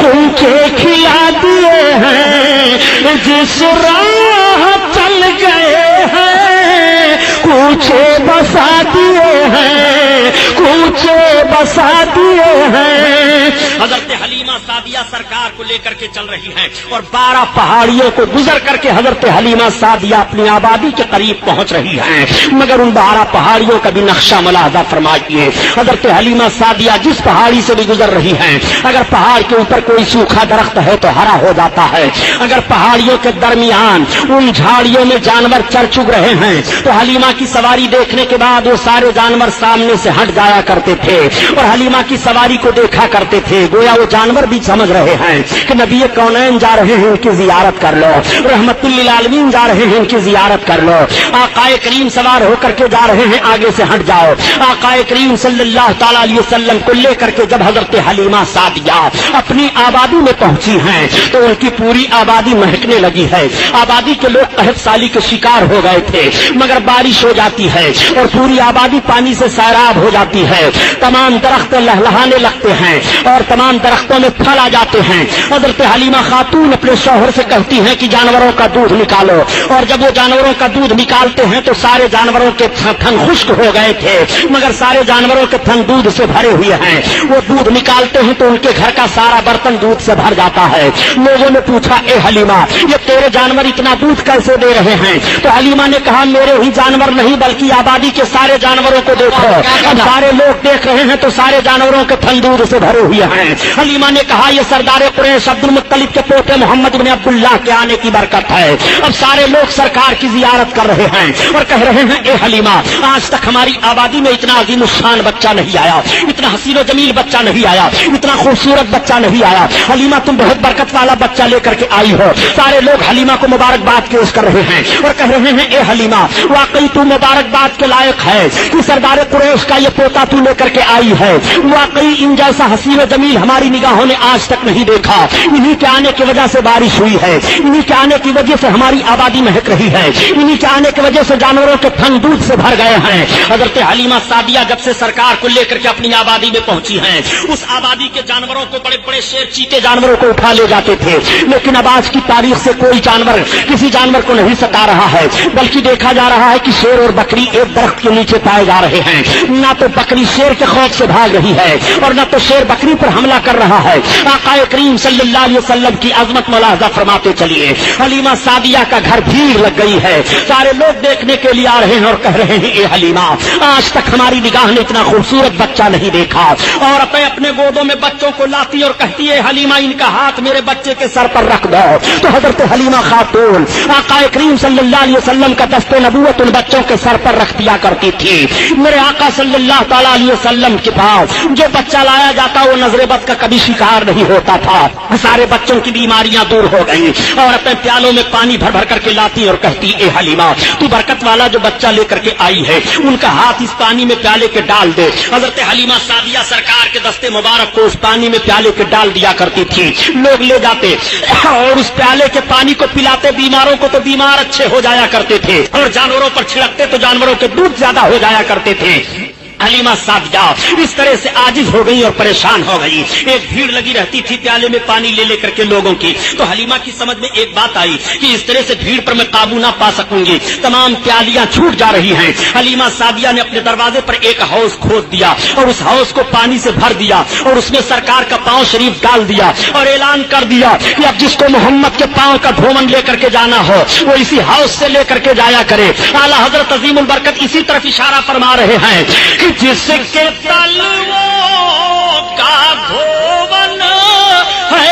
غنچے کھلا دیے ہیں، جس راہ چل گئے ہیں کوچے بسا دیے ہیں، کوچے بسا دیے ہیں۔ حضرت حلیمہ سعدیہ سرکار کو لے کر کے چل رہی ہیں اور 12 پہاڑیوں کو گزر کر کے حضرت حلیمہ سعدیہ اپنی آبادی کے قریب پہنچ رہی ہیں، مگر ان 12 پہاڑیوں کا بھی نقشہ ملاحظہ فرمائیے۔ حضرت حلیمہ سعدیہ جس پہاڑی سے بھی گزر رہی ہیں، اگر پہاڑ کے اوپر کوئی سوکھا درخت ہے تو ہرا ہو جاتا ہے، اگر پہاڑیوں کے درمیان ان جھاڑیوں میں جانور چر چگ رہے ہیں تو حلیمہ کی سواری دیکھنے کے بعد وہ سارے جانور سامنے سے ہٹ جایا کرتے تھے اور حلیمہ کی سواری کو دیکھا کرتے تھے، گویا وہ جانور بھی سمجھ رہے ہیں کہ نبی کونین جا رہے ہیں، ان کی زیارت کر لو، رحمت للعالمین جا رہے ہیں، ان کی زیارت کر لو، آقا کریم سوار ہو کر کے جا رہے ہیں، آگے سے ہٹ جاؤ۔ آقا کریم صلی اللہ تعالی علیہ وسلم کو لے کر کے جب حضرت حلیمہ سعدیہ اپنی آبادی میں پہنچی ہیں تو ان کی پوری آبادی مہکنے لگی ہے۔ آبادی کے لوگ قحط سالی کے شکار ہو گئے تھے، مگر بارش ہو جاتی ہے اور پوری آبادی پانی سے سیراب ہو جاتی ہے، تمام درخت لہلہانے لگتے ہیں اور تمام درختوں میں پھل آ جاتے ہیں۔ حضرت حلیمہ خاتون اپنے شوہر سے کہتی ہیں کہ جانوروں کا دودھ نکالو، اور جب وہ جانوروں کا دودھ نکالتے ہیں تو سارے جانوروں کے تھن خشک ہو گئے تھے، مگر سارے جانوروں کے تھن دودھ سے بھرے ہوئے ہیں۔ وہ دودھ نکالتے ہیں تو ان کے گھر کا سارا برتن دودھ سے بھر جاتا ہے۔ لوگوں نے پوچھا اے حلیمہ یہ تیرے جانور اتنا دودھ کیسے دے رہے ہیں؟ تو حلیمہ نے کہا میرے ہی جانور نہیں بلکہ آبادی کے سارے جانوروں کو دیکھو، اب سارے لوگ دیکھ رہے ہیں تو سارے جانوروں کے تھن دودھ سے بھرے ہوئے ہیں۔ حلیمہ نے کہا یہ سردار قریش عبد المطلب کے پوتے محمد بن عبداللہ کے آنے کی برکت ہے، اب سارے لوگ سرکار کی زیارت کر رہے ہیں اور کہہ رہے ہیں اے حلیمہ آج تک ہماری آبادی میں اتنا عظیم الشان بچہ نہیں آیا، اتنا حسین و جمیل بچہ نہیں آیا، اتنا خوبصورت بچہ نہیں آیا، حلیمہ تم بہت برکت والا بچہ لے کر کے آئی ہو۔ سارے لوگ حلیمہ کو مبارکباد پیش کر رہے ہیں اور کہہ رہے ہیں اے حلیمہ واقعی تو مبارکباد کے لائق ہے کہ سردار قریش کا یہ پوتا تو لے کر کے آئی ہے، واقعی ان جیسا حسین و جمیل ہماری نگاہوں نے آج تک نہیں دیکھا، انہی کے آنے کی وجہ سے بارش ہوئی ہے، انہی کے آنے کی وجہ سے ہماری آبادی مہک رہی ہے، انہی کے آنے کی وجہ سے جانوروں کے تھن دودھ سے بھر گئے ہیں۔ حضرت حلیمہ سعدیہ جب سے سرکار کو لے کر کے اپنی آبادی میں پہنچی ہیں، اس آبادی کے جانوروں کو بڑے بڑے شیر چیتے جانوروں کو اٹھا لے جاتے تھے، لیکن اب آج کی تاریخ سے کوئی جانور کسی جانور کو نہیں ستا رہا ہے، بلکہ دیکھا جا رہا ہے کہ شیر اور بکری ایک درخت کے نیچے پائے جا رہے ہیں، نہ تو بکری شیر کے خوف سے بھاگ رہی ہے اور نہ تو شیر بکری پر حملہ کر رہا ہے۔ آقا کریم صلی اللہ علیہ وسلم کی عظمت ملاحظہ فرماتے چلیے، حلیمہ سعدیہ کا گھر بھیڑ لگ گئی ہے، سارے لوگ دیکھنے کے لیے آ رہے ہیں اور کہہ رہے ہیں اے حلیمہ آج تک ہماری نگاہ نے اتنا خوبصورت بچہ نہیں دیکھا، اور اپنے گودوں میں بچوں کو لاتی اور کہتی ہے حلیمہ ان کا ہاتھ میرے بچے کے سر پر رکھ دو، تو حضرت حلیمہ خاتون آقا کریم صلی اللہ علیہ وسلم کا دست نبوت ان بچوں کے سر پر رکھ دیا کرتی تھی۔ میرے آقا صلی اللہ تعالی علیہ وسلم کے پاس جو بچہ لایا جاتا وہ نظر بد کا کبھی شکار نہیں ہوتا تھا، سارے بچوں کی بیماریاں دور ہو گئیں، اور اپنے پیالوں میں پانی بھر بھر کر کے لاتی اور کہتی اے حلیمہ تو برکت والا جو بچہ لے کر کے آئی ہے ان کا ہاتھ اس پانی میں پیالے کے ڈال دے۔ حضرت حلیمہ سعدیہ سرکار کے دستے مبارک کو اس پانی میں پیالے کے ڈال دیا کرتی تھی، لوگ لے جاتے اور اس پیالے کے پانی کو پلاتے، بیماروں کو تو بیمار اچھے ہو جایا کرتے تھے اور جانوروں پر چھڑکتے تو جانوروں کے دودھ زیادہ ہو جایا کرتے تھے۔ حلیمہ سعدیہ اس طرح سے عاجز ہو گئی اور پریشان ہو گئی، ایک بھیڑ لگی رہتی تھی پیالے میں پانی لے لے کر کے لوگوں کی، تو حلیمہ کی سمجھ میں ایک بات آئی کہ اس طرح سے بھیڑ پر میں قابو نہ پا سکوں گی، تمام پیالیاں چھوٹ جا رہی ہیں۔ حلیمہ سعدیہ نے اپنے دروازے پر ایک حوض کھود دیا اور اس حوض کو پانی سے بھر دیا اور اس میں سرکار کا پاؤں شریف ڈال دیا اور اعلان کر دیا کہ اب جس کو محمد کے پاؤں کا دھومن لے کر کے جانا ہو وہ اسی حوض سے لے کر کے جایا کرے۔ اعلیٰ حضرت عظیم البرکت اسی طرف اشارہ فرما رہے ہیں کہ جس کے تلووں کا دھوون ہے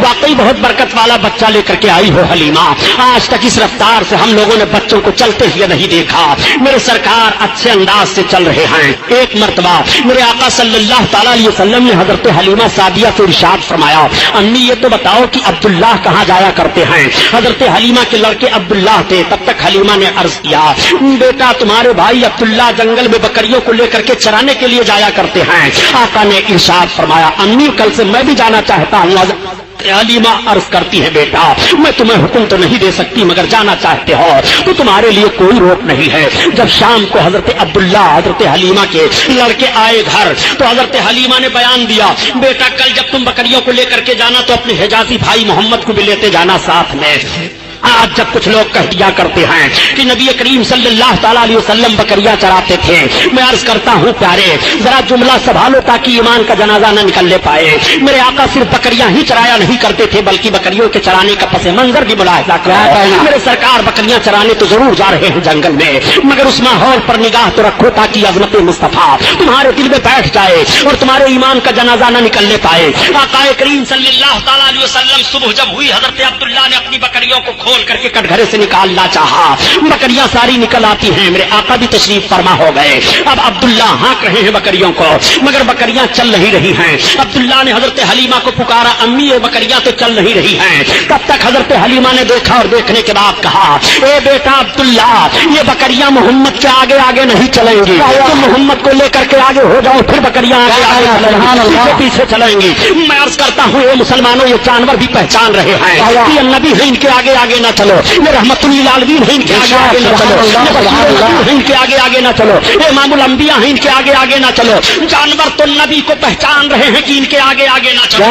واقعی بہت برکت والا بچہ لے کر کے آئی ہو حلیمہ. آج تک اس رفتار سے ہم لوگوں نے بچوں کو چلتے ہوئے نہیں دیکھا. میرے سرکار اچھے انداز سے چل رہے ہیں. ایک مرتبہ میرے آقا صلی اللہ تعالی علیہ وسلم نے حضرت حلیمہ سعدیہ سے ارشاد فرمایا, امی یہ تو بتاؤ کہ عبداللہ کہاں جایا کرتے ہیں؟ حضرت حلیمہ کے لڑکے عبداللہ تھے. تب تک حلیمہ نے عرض کیا, بیٹا تمہارے بھائی عبداللہ جنگل میں بکریوں کو لے کر کے چرانے کے لیے جایا کرتے ہیں. آقا نے ارشاد فرمایا, امی کل سے میں بھی جانا چاہتا ہوں. حلیمہ عرض کرتی ہے, بیٹا میں تمہیں حکم تو نہیں دے سکتی, مگر جانا چاہتے ہو تو تمہارے لیے کوئی روک نہیں ہے. جب شام کو حضرت عبداللہ حضرت حلیمہ کے لڑکے آئے گھر تو حضرت حلیمہ نے بیان دیا, بیٹا کل جب تم بکریوں کو لے کر کے جانا تو اپنے حجازی بھائی محمد کو بھی لیتے جانا ساتھ میں. آج جب کچھ لوگ کہہ دیا کرتے ہیں کہ نبی کریم صلی اللہ تعالیٰ علیہ وسلم بکریاں چراتے تھے, میں عرض کرتا ہوں پیارے ذرا جملہ سنبھالو تاکہ ایمان کا جنازہ نہ نکل لے پائے. میرے آقا صرف بکریاں ہی چرایا نہیں کرتے تھے بلکہ بکریوں کے چرانے کا پس منظر بھی ملاحظہ کیا. میرے سرکار بکریاں چرانے تو ضرور جا رہے ہیں جنگل میں, مگر اس ماحول پر نگاہ تو رکھو تاکہ عظمت مصطفیٰ تمہارے دل میں بیٹھ جائے اور تمہارے ایمان کا جنازہ نہ نکل لے پائے. آقا کریم صلی اللہ تعالیٰ علیہ وسلم صبح جب ہوئی, حضرت عبداللہ نے اپنی بکریوں کو کھول کر کے کٹگھرے سے نکالنا چاہا. بکریاں ساری نکل آتی ہیں. میرے آقا بھی تشریف فرما ہو گئے. اب عبداللہ ہانک رہے ہیں بکریوں کو, مگر بکریاں چل نہیں رہی ہیں. عبداللہ نے حضرت حلیمہ کو پکارا, امی یہ بکریاں تو چل نہیں رہی ہیں. تب تک حضرت حلیمہ نے دیکھا اور دیکھنے کے بعد کہا, اے بیٹا عبداللہ یہ بکریاں محمد کے آگے آگے نہیں چلیں گی. تم محمد کو لے کر کے آگے ہو جاؤ, پھر بکریاں آگے پیچھے چلیں گی. میں عرض کرتا ہوں اے مسلمانوں, یہ جانور بھی پہچان رہے ہیں کہ نبی ہے ان کے آگے آگے نہ چلو, رحمت للعالمین ہے ان کے آگے آگے نہ چلو, ان کے آگے آگے نہ چلو, امام الانبیاء ہیں ان کے آگے آگے نہ چلو. جانور تو نبی کو پہچان رہے ہیں کہ ان کے آگے آگے نہ چلو.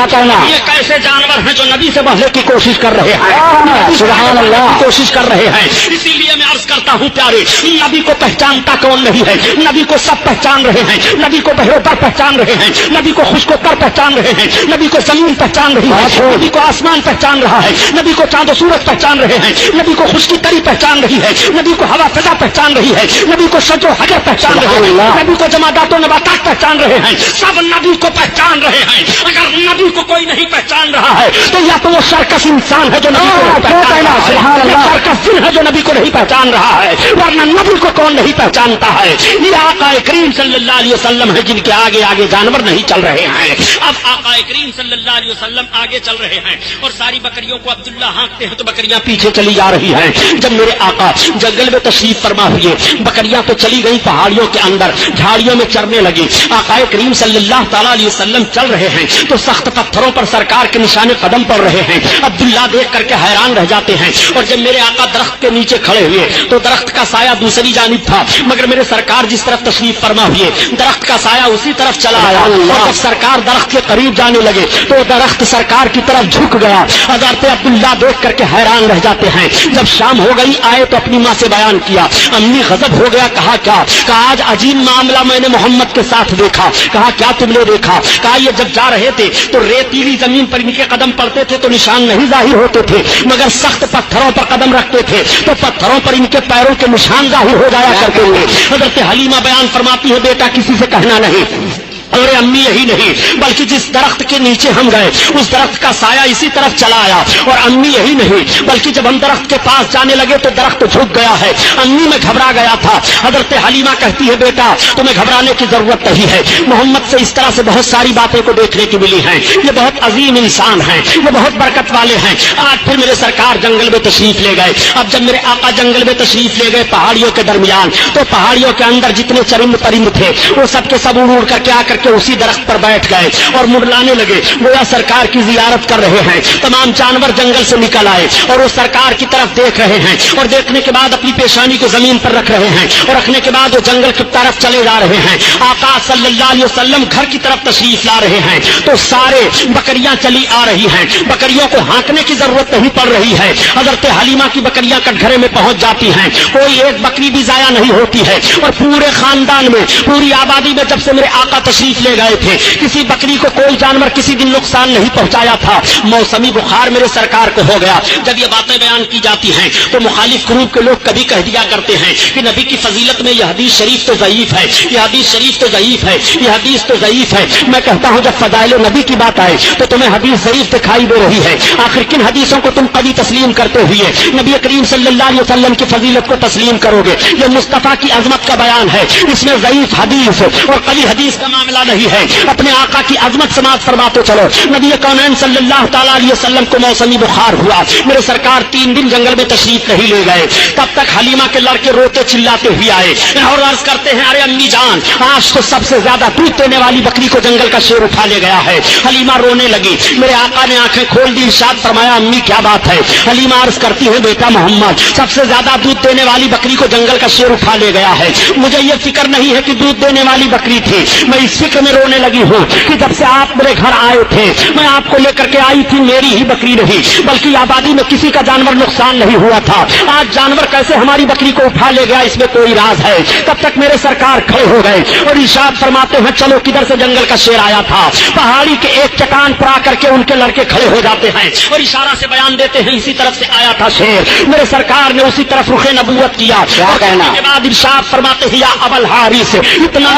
یہ کیسے جانور ہیں جو نبی سے بڑھنے کی کوشش کر رہے ہیں, سبحان اللہ, کوشش کر رہے ہیں. اسی لیے میں عرض کرتا ہوں پیارے, نبی کو پہچانتا کون نہیں ہے؟ نبی کو سب پہچان رہے ہیں. نبی کو بہروتر پہچان رہے ہیں, نبی کو خشکوتر پہچان رہے ہیں, نبی کو زمین پہچان رہی ہے, نبی کو آسمان پہچان رہا ہے, نبی کو چاند و سورج پہچان رہے ہیں, نبی کو خشکی تری پہچان رہی ہے, نبی کو ہوا فضا پہچان رہی ہے, نبی کو شجر و حجر پہچان رہے ہیں, نبی کو جمادات و نباتات پہچان رہے ہیں. سب نبی کو پہچان رہے ہیں. اگر نبی کو کوئی نہیں پہچان رہا ہے تو یا تو وہ سرکش انسان ہے جو نبی کو نہیں پہچان رہا ہے, یا سرکش دل ہے جو نبی کو نہیں پہچان رہا ہے, ورنہ نبی کو کون نہیں پہچانتا ہے؟ یہ آقا کریم صلی اللہ علیہ وسلم ہے جن کے آگے آگے جانور نہیں چل رہے ہیں. اب آقا کریم صلی اللہ علیہ وسلم آگے چل رہے ہیں اور ساری بکریوں کو عبداللہ ہانکتے ہیں تو بکریاں پیچھے چلی جا رہی ہیں. جب میرے آقا جنگل میں تشریف فرما ہوئے, بکریاں تو چلی گئی پہاڑیوں کے اندر, جھاڑیوں میں چرنے لگی. آقا کریم صلی اللہ تعالیٰ علیہ وسلم چل رہے ہیں تو سخت پتھروں پر سرکار کے نشان قدم پڑ رہے ہیں. عبداللہ دیکھ کر کے حیران رہ جاتے ہیں. اور جب میرے آقا درخت کے نیچے کھڑے ہوئے تو درخت کا سایہ دوسری جانب تھا, مگر میرے سرکار جس طرف تشریف فرما ہوئے درخت کا سایہ اسی طرف چلا آیا. اور جب سرکار درخت کے قریب جانے لگے تو درخت سرکار کی طرف جھک گیا. حضرت عبداللہ دیکھ کر کے حیران رہ جاتے ہیں. جب شام ہو گئی آئے تو اپنی ماں سے بیان کیا, امی غضب ہو گیا. کہا کیا؟ کہا آج عجیب معاملہ میں نے محمد کے ساتھ دیکھا. کہا کیا تم نے دیکھا؟ کہا یہ جب جا رہے تھے تو ریتیلی زمین پر ان کے قدم پڑتے تھے تو نشان نہیں ظاہر ہوتے تھے, مگر سخت پتھروں پر قدم رکھتے تھے تو پتھروں پر ان کے پیروں کے نشان ظاہر ہو جایا کرتے تھے. حضرت حلیمہ بیان فرماتی ہے, بیٹا کسی سے کہنا نہیں. اور امی یہی نہیں بلکہ جس درخت کے نیچے ہم گئے اس درخت کا سایہ اسی طرف چلا آیا. اور امی یہی نہیں بلکہ جب ہم درخت کے پاس جانے لگے تو درخت جھک گیا ہے. امی میں گھبرا گیا تھا. حضرت حلیمہ کہتی ہے, بیٹا تمہیں گھبرانے کی ضرورت نہیں ہے. محمد سے اس طرح سے بہت ساری باتیں کو دیکھنے کی ملی ہیں. یہ بہت عظیم انسان ہیں, یہ بہت برکت والے ہیں. آج پھر میرے سرکار جنگل میں تشریف لے گئے. اب جب میرے آقا جنگل میں تشریف لے گئے پہاڑیوں کے درمیان, تو پہاڑیوں کے اندر جتنے چرند پرند تھے وہ سب کے سب اڑ کر کے آ کر کے اسی درخت پر بیٹھ گئے اور منڈلانے لگے, گویا سرکار کی زیارت کر رہے ہیں. تمام جانور جنگل سے نکل آئے اور وہ سرکار کی طرف دیکھ رہے ہیں, اور دیکھنے کے بعد اپنی پیشانی کو زمین پر رکھ رہے ہیں, اور رکھنے کے بعد وہ جنگل کی طرف چلے جا رہے ہیں. آقا صلی اللہ علیہ وسلم گھر کی طرف تشریف لا رہے ہیں تو سارے بکریاں چلی آ رہی ہیں. بکریوں کو ہانکنے کی ضرورت نہیں پڑ رہی ہے. حضرت حلیمہ کی بکریاں کٹگھرے میں پہنچ جاتی ہیں, کوئی ایک بکری بھی ضائع نہیں ہوتی ہے. اور پورے خاندان میں پوری آبادی میں جب سے میرے آقا تشریف تشریف لے گئے تھے. کسی بکری کو کوئی جانور کسی دن نقصان نہیں پہنچایا تھا. موسمی بخار میرے سرکار کو ہو گیا. جب یہ باتیں بیان کی جاتی ہیں تو مخالف گروپ کے لوگ کبھی کہہ دیا کرتے ہیں کہ نبی کی فضیلت میں یہ حدیث شریف تو ضعیف ہے, یہ حدیث شریف تو ضعیف ہے, یہ حدیث تو ضعیف ہے. میں کہتا ہوں جب فضائل نبی کی بات آئے تو تمہیں حدیث ضعیف دکھائی دے رہی ہے. آخر کن حدیثوں کو تم کبھی تسلیم کرتے ہوئے نبی کریم صلی اللہ علیہ وسلم کی فضیلت کو تسلیم کرو گے؟ یہ مصطفیٰ کی عظمت کا بیان ہے, اس میں ضعیف حدیث اور قوی حدیث کا معاملہ نہیں ہے. اپنے آقا کی عظمت سماعت فرماتے چلو. نبی کونین صلی اللہ تعالیٰ علیہ وسلم کو موسمی بخار ہوا. میرے سرکار 3 دن جنگل میں تشریف نہیں لے گئے. تب تک حلیمہ کے لڑکے روتے چلاتے ہوئے آئے اور عرض کرتے ہیں ارے امی جان, آج تو سب سے زیادہ دودھ دینے والی بکری کو جنگل کا شیر اٹھا لے گیا ہے. حلیمہ رونے لگی. میرے آقا نے آنکھیں کھول دی, ارشاد فرمایا امی کیا بات ہے؟ حلیمہ عرض کرتی ہے بیٹا محمد, سب سے زیادہ دودھ دینے والی بکری کو جنگل کا شیر اٹھا لے گیا ہے. مجھے یہ فکر نہیں ہے کہ دودھ دینے والی بکری تھی, میں اس فکر میں رونے لگی ہوں کہ جب سے آپ میرے گھر آئے تھے میں آپ کو لے کر کے آئی تھی, میری ہی بکری نہیں بلکہ آبادی میں کسی کا جانور نقصان نہیں ہوا تھا. آج جانور کیسے ہماری بکری کو اٹھا لے گیا اس میں کوئی راز ہے. تب تک میرے سرکار کھڑے ہو گئے اور ارشاد فرماتے ہیں چلو کدھر سے جنگل کا شیر آیا تھا. پہاڑی کے ایک چٹان پر آ کر کے ان کے لڑکے کھڑے ہو جاتے ہیں اور اشارہ سے بیان دیتے ہیں اسی طرف سے آیا تھا شیر. میرے سرکار نے اسی طرف رخ نبوت کیا. کے بعد ارشاد فرماتے ہیں یا ابل حارث, اتنا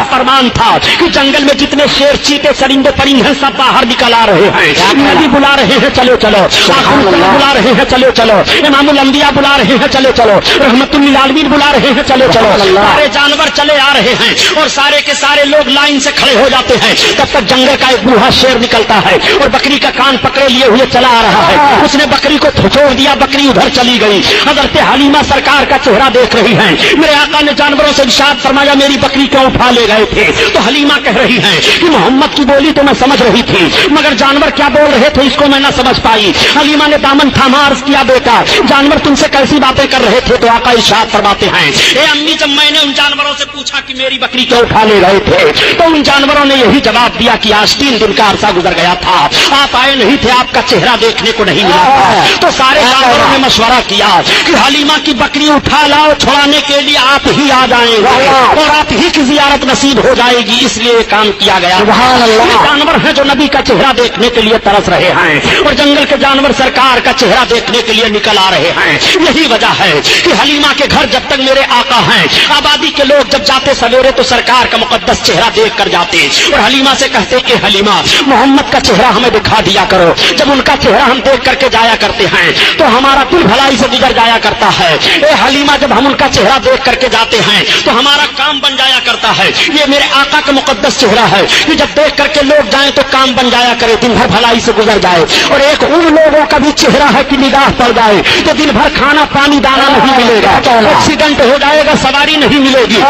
فرمان تھا کہ جنگل میں جتنے شیر چیتے چرندے پرند ہیں سب باہر نکل آ رہے ہیں. نبی بلا رہے ہیں چلو چلو, بلا رہے ہیں چلو چلو, امام الانبیاء بلا رہے ہیں چلو چلو, رحمت للعالمین بلا رہے ہیں چلو چلو. سارے جانور چلے آ رہے ہیں اور سارے کے سارے لوگ لائن سے کھڑے ہو جاتے ہیں. تب تک جنگل کا ایک بوڑھا شیر نکلتا ہے اور بکری کا کان پکڑے لیے ہوئے چلا آ رہا ہے. اس نے بکری کو چھوڑ دیا, بکری ادھر چلی گئی. حضرت حلیمہ سرکار کا چہرہ دیکھ رہی ہیں. میرے آقا نے جانوروں سے ارشاد فرمایا میری بکری کیوں اٹھا لے گئے تھے؟ تو حلیمہ کہہ رہی ہیں کہ محمد کی بولی تو میں سمجھ رہی تھی مگر جانور کیا بول رہے تھے اس کو میں نہ سمجھ پائی. حلیمہ نے دامن تھاما, عرض کیا بیٹا جانور تم سے کیسی باتیں کر رہے تھے؟ تو آقا ارشاد فرماتے ہیں اے امی جب میں نے ان جانوروں سے پوچھا کہ میری بکری کیوں اٹھا لے گئے تھے تو ان جانوروں نے یہی جواب دیا کہ آج 3 دن کا عرصہ گزر گیا تھا, آپ آئے نہیں تھے, آپ کا چہرہ دیکھنے کو نہیں ملا تھا. تو سارے جانوروں نے مشورہ کیا کہ حلیمہ کی بکری اٹھا لاؤ, چھڑانے کے لیے آپ ہی آ جائیں گے اور آپ ہی کی زیارت نصیب ہو جائے گی, اس لیے کام کیا گیا. جانور ہیں جو نبی کا چہرہ دیکھنے کے لیے ترس رہے ہیں اور جنگل کے جانور سرکار کا چہرہ دیکھنے کے لیے نکل آ رہے ہیں. یہی وجہ ہے کہ حلیمہ کے گھر جب تک میرے آقا ہیں آبادی کے لوگ جب جاتے سویرے تو سرکار کا مقدس چہرہ دیکھ کر جاتے اور حلیمہ سے کہتے اے حلیمہ محمد کا چہرہ ہمیں دکھا دیا کرو. جب ان کا چہرہ ہم دیکھ کر کے جایا کرتے ہیں تو ہمارا دل بھلائی سے گزر جایا کرتا ہے. اے حلیمہ جب ہم ان کا چہرہ دیکھ کر کے جاتے ہیں تو ہمارا کام بن جایا کرتا ہے. یہ میرے آقا کا مقدس چہرہ ہے کہ جب دیکھ کر کے لوگ جائیں تو کام بن جایا کرے, دن بھر بھلائی سے گزر جائے. اور ایک ان لوگوں کا بھی چہرہ ہے کہ نگاہ پڑ جائے تو دن بھر کھانا پانی دانا نہیں ملے گا, ایکسیڈنٹ ہو جائے گا, سواری نہیں ملے گی.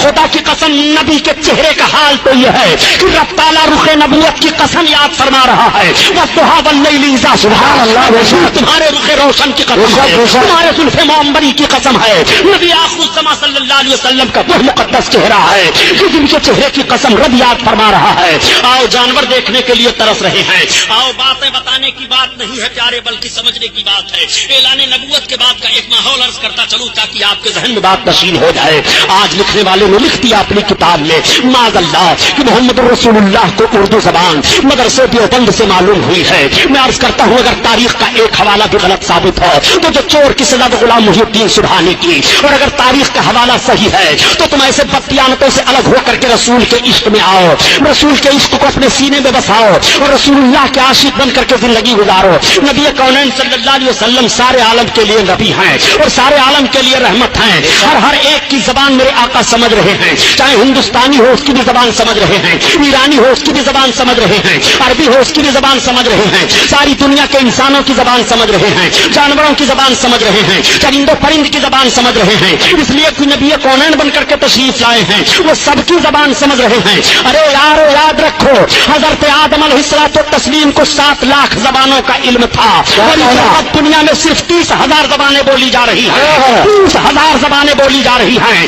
خدا کی قسم نبی کے چہرے کا حال تو یہ ہے کہ رب تعالیٰ رخ نبوت کی قسم یاد فرما رہا ہے. سبحان اللہ, تمہارے رخ روشن کی قسم ہے, تمہارے زلف معمبری کی قسم ہے. نبی آخر الزماں صلی اللہ علیہ وسلم کا وہ مقدس چہرہ ہے کہ جن کے چہرے کی قسم رب یاد فرما رہا ہے. آؤ جانور دیکھنے کے لیے ترس رہے ہیں, آؤ باتیں بتانے کی بات نہیں ہے پیارے بلکہ سمجھنے کی بات ہے. اعلان نبوت کے بعد کا ایک ماحول عرض کرتا چلوں تاکہ آپ کے ذہن میں بات نشین ہو جائے. آج لکھنے والے نے لکھ دیا اپنی کتاب میں معاذ اللہ کہ محمد رسول اللہ کو اردو زبان مدرسے دیوبند سے معلوم ہوئی ہے. میں عرض کرتا ہوں اگر تاریخ کا ایک حوالہ بھی غلط ثابت ہو تو جو چور کی سزا غلام محی الدین سبحانی کی, اور اگر تاریخ کا حوالہ صحیح ہے تو تم ایسے بددیانتوں سے الگ ہو کر کے رسول کے عشق میں آؤ, رسول کے عشق کو اپنے سینے میں بساؤ اور رسول اللہ کے عاشق بن کر کے زندگی گزارو. نبی کونین صلی اللہ علیہ وسلم سارے عالم کے لیے نبی ہیں اور سارے عالم کے لیے رحمت ہیں. ہر ایک کی زبان میرے آقا سمجھ رہے ہیں, چاہے ہندوستانی ہو اس کی بھی زبان سمجھ رہے ہیں, ایرانی ہو اس کی بھی زبان سمجھ رہے ہیں, عربی ہو اس کی بھی زبان سمجھ رہے ہیں, ساری دنیا کے انسانوں کی زبان سمجھ رہے ہیں, جانوروں کی زبان سمجھ رہے ہیں, چرندوں پرند کی زبان سمجھ رہے ہیں. اس لیے کوئی نبی کونین بن کر کے تشریف لائے ہیں وہ سب کی زبان سمجھ رہے ہیں. ارے یارو یاد رکھو حضرت آدم علیہ الصلوۃ والتسلیم کو 7 لاکھ زبانوں کا علم تھا اور اس وقت دنیا میں صرف 30,000 زبانیں بولی جا رہی ہیں, 30,000 زبانیں بولی جا رہی ہیں.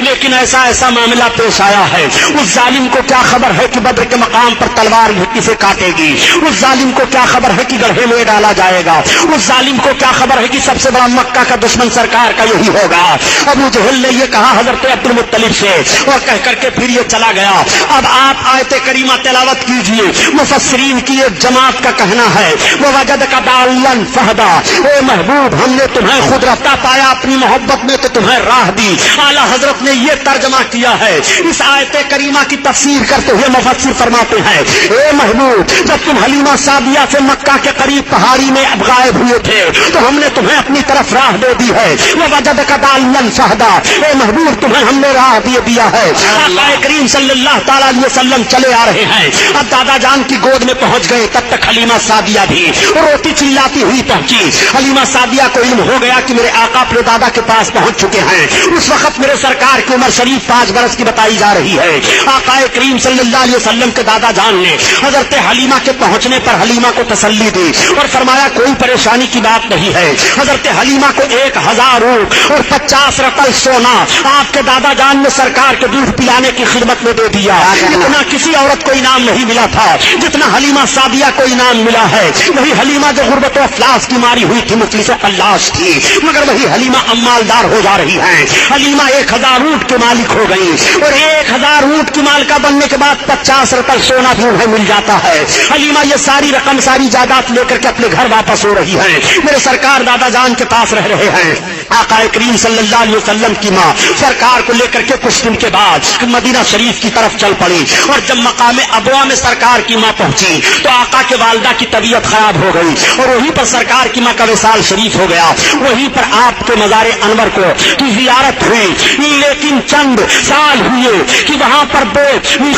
لیکن ایسا معاملہ پیش آیا ہے، اس ظالم کو کیا خبر ہے کہ بدر کے مقام پر تلوار کسے کاٹے گی، اس ظالم کو کیا خبر ہے کہ گڑھے میں ڈالا جائے گا، اس ظالم کو کیا خبر ہے کہ سب سے بڑا مکہ کا دشمن سرکار کا یہی ہوگا۔ ابو جہل نے یہ کہا حضرت عبد المطلب سے، اور کہہ کر کے پھر یہ چلا گیا۔ اب آپ آیت کریمہ تلاوت کیجئے۔ مفسرین کی ایک جماعت کا کہنا ہے وَوَجَدَكَ ضَالًّا فَهَدَىٰ، اے محبوب ہم نے تمہیں خود رفتہ پایا اپنی محبت میں تو تمہیں راہ دی۔ اعلیٰ حضرت نے یہ ترجمہ کیا ہے۔ اس آیت کریمہ کی تفسیر کرتے ہوئے مفسر فرماتے ہیں اے محبوب جب تم حلیمہ سعدیہ سے مکہ کے قریب پہاڑی میں اب غائب ہوئے تھے تو ہم نے تمہیں اپنی طرف راہ دے دی ہے۔ وَوَجَدَكَ ضَالًّا فَهَدَىٰ، اے محبوب تمہیں ہم نے راہ دیا ہے۔ آقا کریم صلی اللہ تعالیٰ علیہ وسلم چلے آ رہے ہیں، اب دادا جان کی گود میں پہنچ گئے، تب تک حلیمہ سعدیہ بھی روتی چلاتی ہوئی پہنچی۔ حلیمہ سعدیہ کو علم ہو گیا کہ میرے آقا اپنے دادا کے پاس پہنچ چکے ہیں۔ اس وقت میرے سرکار کی عمر شریف 5 برس کی بتائی جا رہی ہے۔ آقا کریم صلی اللہ علیہ وسلم کے دادا جان نے حضرت حلیمہ کے پہنچنے پر حلیمہ کو تسلی دی اور فرمایا کوئی پریشانی کی بات نہیں ہے۔ حضرت حلیمہ کو 1000 اونٹ اور 50 رطل سونا آپ کے دادا جان نے سرکار کے دودھ پلانے کی خدمت میں دے دیا۔ اتنا کسی عورت کو انعام نہیں ملا تھا جتنا حلیمہ سعدیہ کو انعام ملا ہے۔ وہی حلیمہ جو غربت و افلاس کی ماری ہوئی تھی، مفلس و فلاس تھی، مگر وہی حلیمہ امالدار ہو جا رہی ہے۔ حلیمہ 1000 اونٹ کے مالک ہو گئی اور 1000 اونٹ کی مالکہ بننے کے بعد 50 رطل سونا بھی انہیں مل جاتا ہے۔ حلیمہ یہ ساری رقم ساری جائیداد لے کر کے اپنے گھر واپس ہو رہی ہے۔ میرے سرکار دادا جان کے پاس رہ رہے ہیں۔ آقا کریم صلی اللہ علیہ وسلم کی ماں سرکار کو لے کر کے کچھ دن کے بعد مدینہ شریف کی طرف چل پڑی، اور جب مقام ابوا میں سرکار کی ماں پہنچی تو آقا کے والدہ کی طبیعت خراب ہو گئی اور وہیں پر سرکار کی ماں کا وصال شریف ہو گیا۔ وہیں پر آپ کے مزار انور کو کی زیارت ہوئی، لیکن چند سال ہوئے کہ وہاں پر دو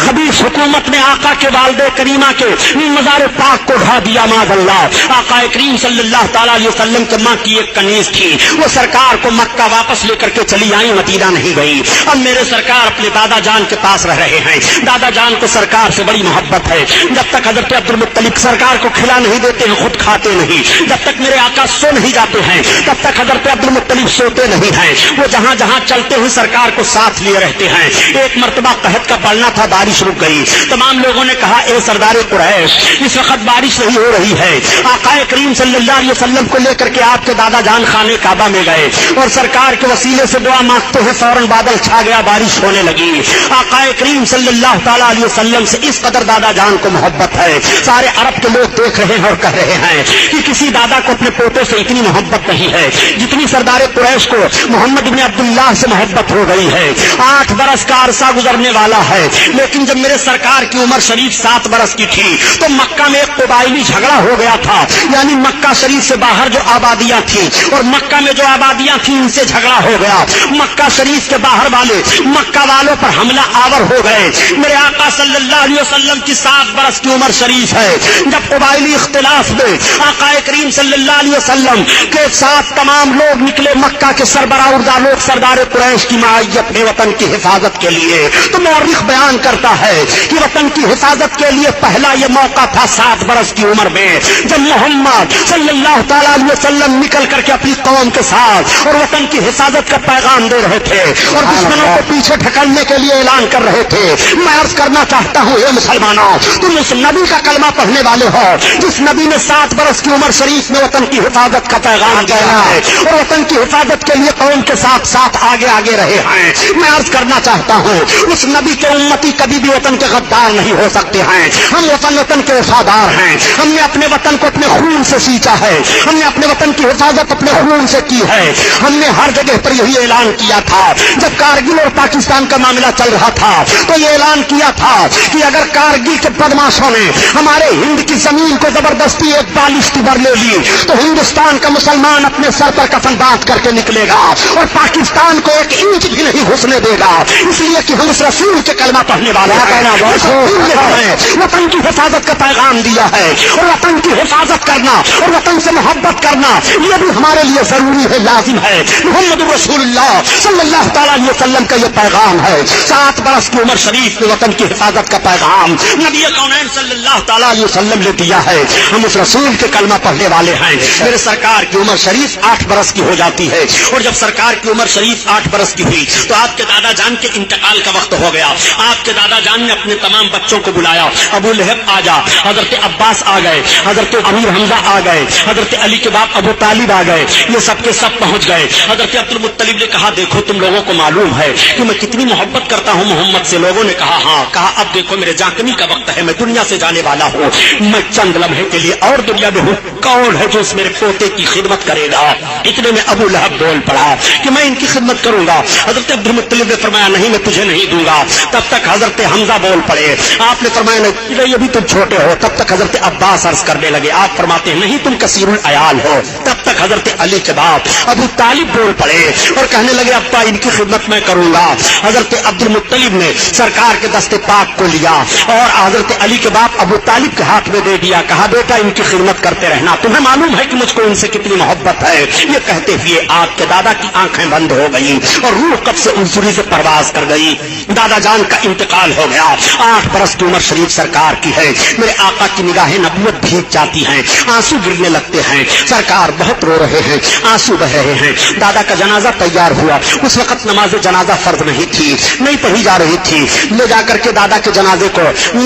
خبیث حکومت نے آقا کے والدہ کریمہ کے مزار پاک کو ڈھا دیا معاذ اللہ۔ آقا کریم صلی اللہ تعالیٰ علیہ وسلم کے ماں کی ایک کنیز تھی، وہ سرکار کو مکہ واپس لے کر کے چلی آئی، مدینہ نہیں گئی۔ اب میرے سرکار اپنے دادا جان کے پاس رہ رہے ہیں۔ دادا جان کو سرکار سے بڑی محبت ہے، جب تک حضرت عبد المطلب سرکار کو کھلا نہیں دیتے ہیں خود کھاتے نہیں، جب تک میرے آقا سو نہیں جاتے ہیں تب تک حضرت عبد المطلب سوتے نہیں ہیں، وہ جہاں جہاں چلتے ہیں سرکار کو ساتھ لیے رہتے ہیں۔ ایک مرتبہ قحط کا پڑنا تھا، بارش رک گئی، تمام لوگوں نے کہا اے سردار قریش اس وقت بارش نہیں ہو رہی ہے۔ آقا کریم صلی اللہ علیہ وسلم کو لے کر کے آپ کے دادا جان خانے کعبہ میں گئے اور سرکار کے وسیلے سے دعا مانگتے ہیں، فوراً بادل چھا گیا، بارش ہونے لگی۔ آقا کریم صلی اللہ تعالیٰ علیہ وسلم سے اس قدر دادا جان کو محبت ہے، سارے عرب کے لوگ دیکھ رہے ہیں اور کہہ رہے ہیں کہ کسی دادا کو اپنے پوتے سے اتنی محبت نہیں ہے جتنی سردار قریش کو محمد بن عبداللہ سے محبت ہو گئی ہے۔ 8 برس کا عرصہ گزرنے والا ہے، لیکن جب میرے سرکار کی عمر شریف 7 برس کی تھی تو مکہ میں ایک قبائلی جھگڑا ہو گیا تھا، یعنی مکہ شریف سے باہر جو آبادیاں تھیں اور مکہ میں جو آبادیاں تھیں ان سے جھگڑا ہو گیا۔ مکہ شریف کے باہر والے مکہ والوں پر حملہ آور ہو گئے۔ میرے آقا صلی اللہ علیہ وسلم کی 7 برس کی عمر شریف ہے، جب قبائلی اختلاف میں آقا کریم صلی اللہ علیہ وسلم کے ساتھ تمام لوگ نکلے مکہ کے سربراہ لوگ سردار قریش کی معیت اپنے وطن کی حفاظت کے لیے، تو مورخ بیان کرتا ہے کہ وطن کی حفاظت کے لیے پہلا یہ موقع تھا 7 برس کی عمر میں جب محمد صلی اللہ تعالیٰ علیہ وسلم نکل کر کے اپنی قوم کے ساتھ اور وطن کی حفاظت کا پیغام دے رہے تھے اور دشمنوں کو پیچھے ڈھکلنے کے لیے اعلان کر رہے تھے۔ میں عرض کرنا چاہتا ہوں اے مسلمانوں، تم اس نبی کا کلمہ پڑھنے والے ہو جس نبی نے 7 برس کی عمر شریف میں وطن کی حفاظت کا پیغام دیا ہے اور وطن کی حفاظت کے لیے قوم کے ساتھ ساتھ آگے آگے رہے ہیں۔ میں عرض کرنا چاہتا ہوں اس نبی کے امتی کبھی بھی وطن کے غدار نہیں ہو سکتے ہیں۔ ہم وطن کے وفادار ہیں، ہم نے اپنے وطن کو اپنے خون سے سینچا ہے، ہم نے اپنے وطن کی حفاظت اپنے خون سے کی ہے۔ ہم نے ہر جگہ پر یہی اعلان کیا تھا، جب کارگل اور پاکستان کا معاملہ چل رہا تھا تو یہ اعلان کیا تھا کہ اگر کارگل کے بدماشوں نے ہمارے ہند کی زمین کو زبردستی ایک بالشتی بھر لے لی تو ہندوستان کا مسلمان اپنے سر پر کفن باندھ کر کے نکلے گا اور پاکستان کو 1 انچ بھی نہیں گھسنے دے گا، اس لیے کہ ہم اس رسول کے کلمہ پڑھنے والے ہیں۔ وطن کی حفاظت کا پیغام دیا ہے اور وطن کی حفاظت کرنا اور وطن سے محبت کرنا یہ بھی ہمارے لیے ضروری ہے، لازم ہے۔ محمد رسول اللہ صلی اللہ تعالیٰ علیہ وسلم کا یہ پیغام ہے، 7 برس کی عمر شریف میں وطن کی حفاظت کا پیغام نبی کونین صلی اللہ تعالیٰ علیہ وسلم نے دیا ہے۔ ہم اس رسول کے کلمہ پڑھنے والے ہیں۔ میرے سرکار کی عمر شریف 8 برس کی ہو جاتی ہے اور جب سرکار کی عمر شریف 8 برس برس کی ہوئی تو آپ کے دادا جان کے انتقال کا وقت ہو گیا. آپ کے دادا جان نے اپنے تمام بچوں کو بلایا. ابو لہب آ جا, حضرت عباس آ گئے, حضرت امیر حمزہ آ گئے, حضرت علی کے باپ ابو طالب آ گئے, یہ سب کے سب پہنچ گئے. حضرت عبد المطلب نے کہا دیکھو تم لوگوں کو معلوم ہے کہ میں کتنی محبت کرتا ہوں محمد سے. لوگوں نے کہا ہاں. کہا اب دیکھو میرے جانکنی کا وقت ہے, میں دنیا سے جانے والا ہوں, میں چند لمحے کے لیے اور دنیا میں ہوں. کون ہے جو اس میرے پوتے کی خدمت کرے گا؟ اتنے میں ابو لہب بول پڑا کہ میں ان کی خدمت کروں گا. حضرت عبد المطلب نے فرمایا نہیں میں تجھے نہیں دوں گا. تب تک حضرت حمزہ بول پڑے. آپ نے فرمایا نہیں ابھی تم چھوٹے ہو. تب تک حضرت عباس عرض کرنے لگے. آپ فرماتے ہیں نہیں تم کثیر العیال ہو. تب تک حضرت علی کے باپ ابو طالب بول پڑے اور کہنے لگے ابا ان کی خدمت میں کروں گا. حضرت عبد المطلب نے سرکار کے دست پاک کو لیا اور حضرت علی کے باپ ابو طالب کے ہاتھ میں دے دیا. کہا بیٹا ان کی خدمت کرتے رہنا, تمہیں معلوم ہے کہ مجھ کو ان سے کتنی محبت ہے. یہ کہتے ہوئے آپ کے دادا کی آنکھیں بند ہو گئی اور روح کب سے انسری سے پرواز کر گئی. دادا جان کا انتقال ہو گیا. 8 برس کی عمر شریف سرکار کی ہے. میرے آقا کی نگاہیں نبوت بھیگ جاتی ہیں, آنسو گرنے لگتے ہیں. سرکار بہت رو رہے ہیں, آنسو بہ رہے ہیں. دادا کا جنازہ تیار ہوا. اس وقت نماز جنازہ فرض نہیں تھی, نہیں پڑھی جا رہی تھی. لے جا کر کے دادا کے جنازے کو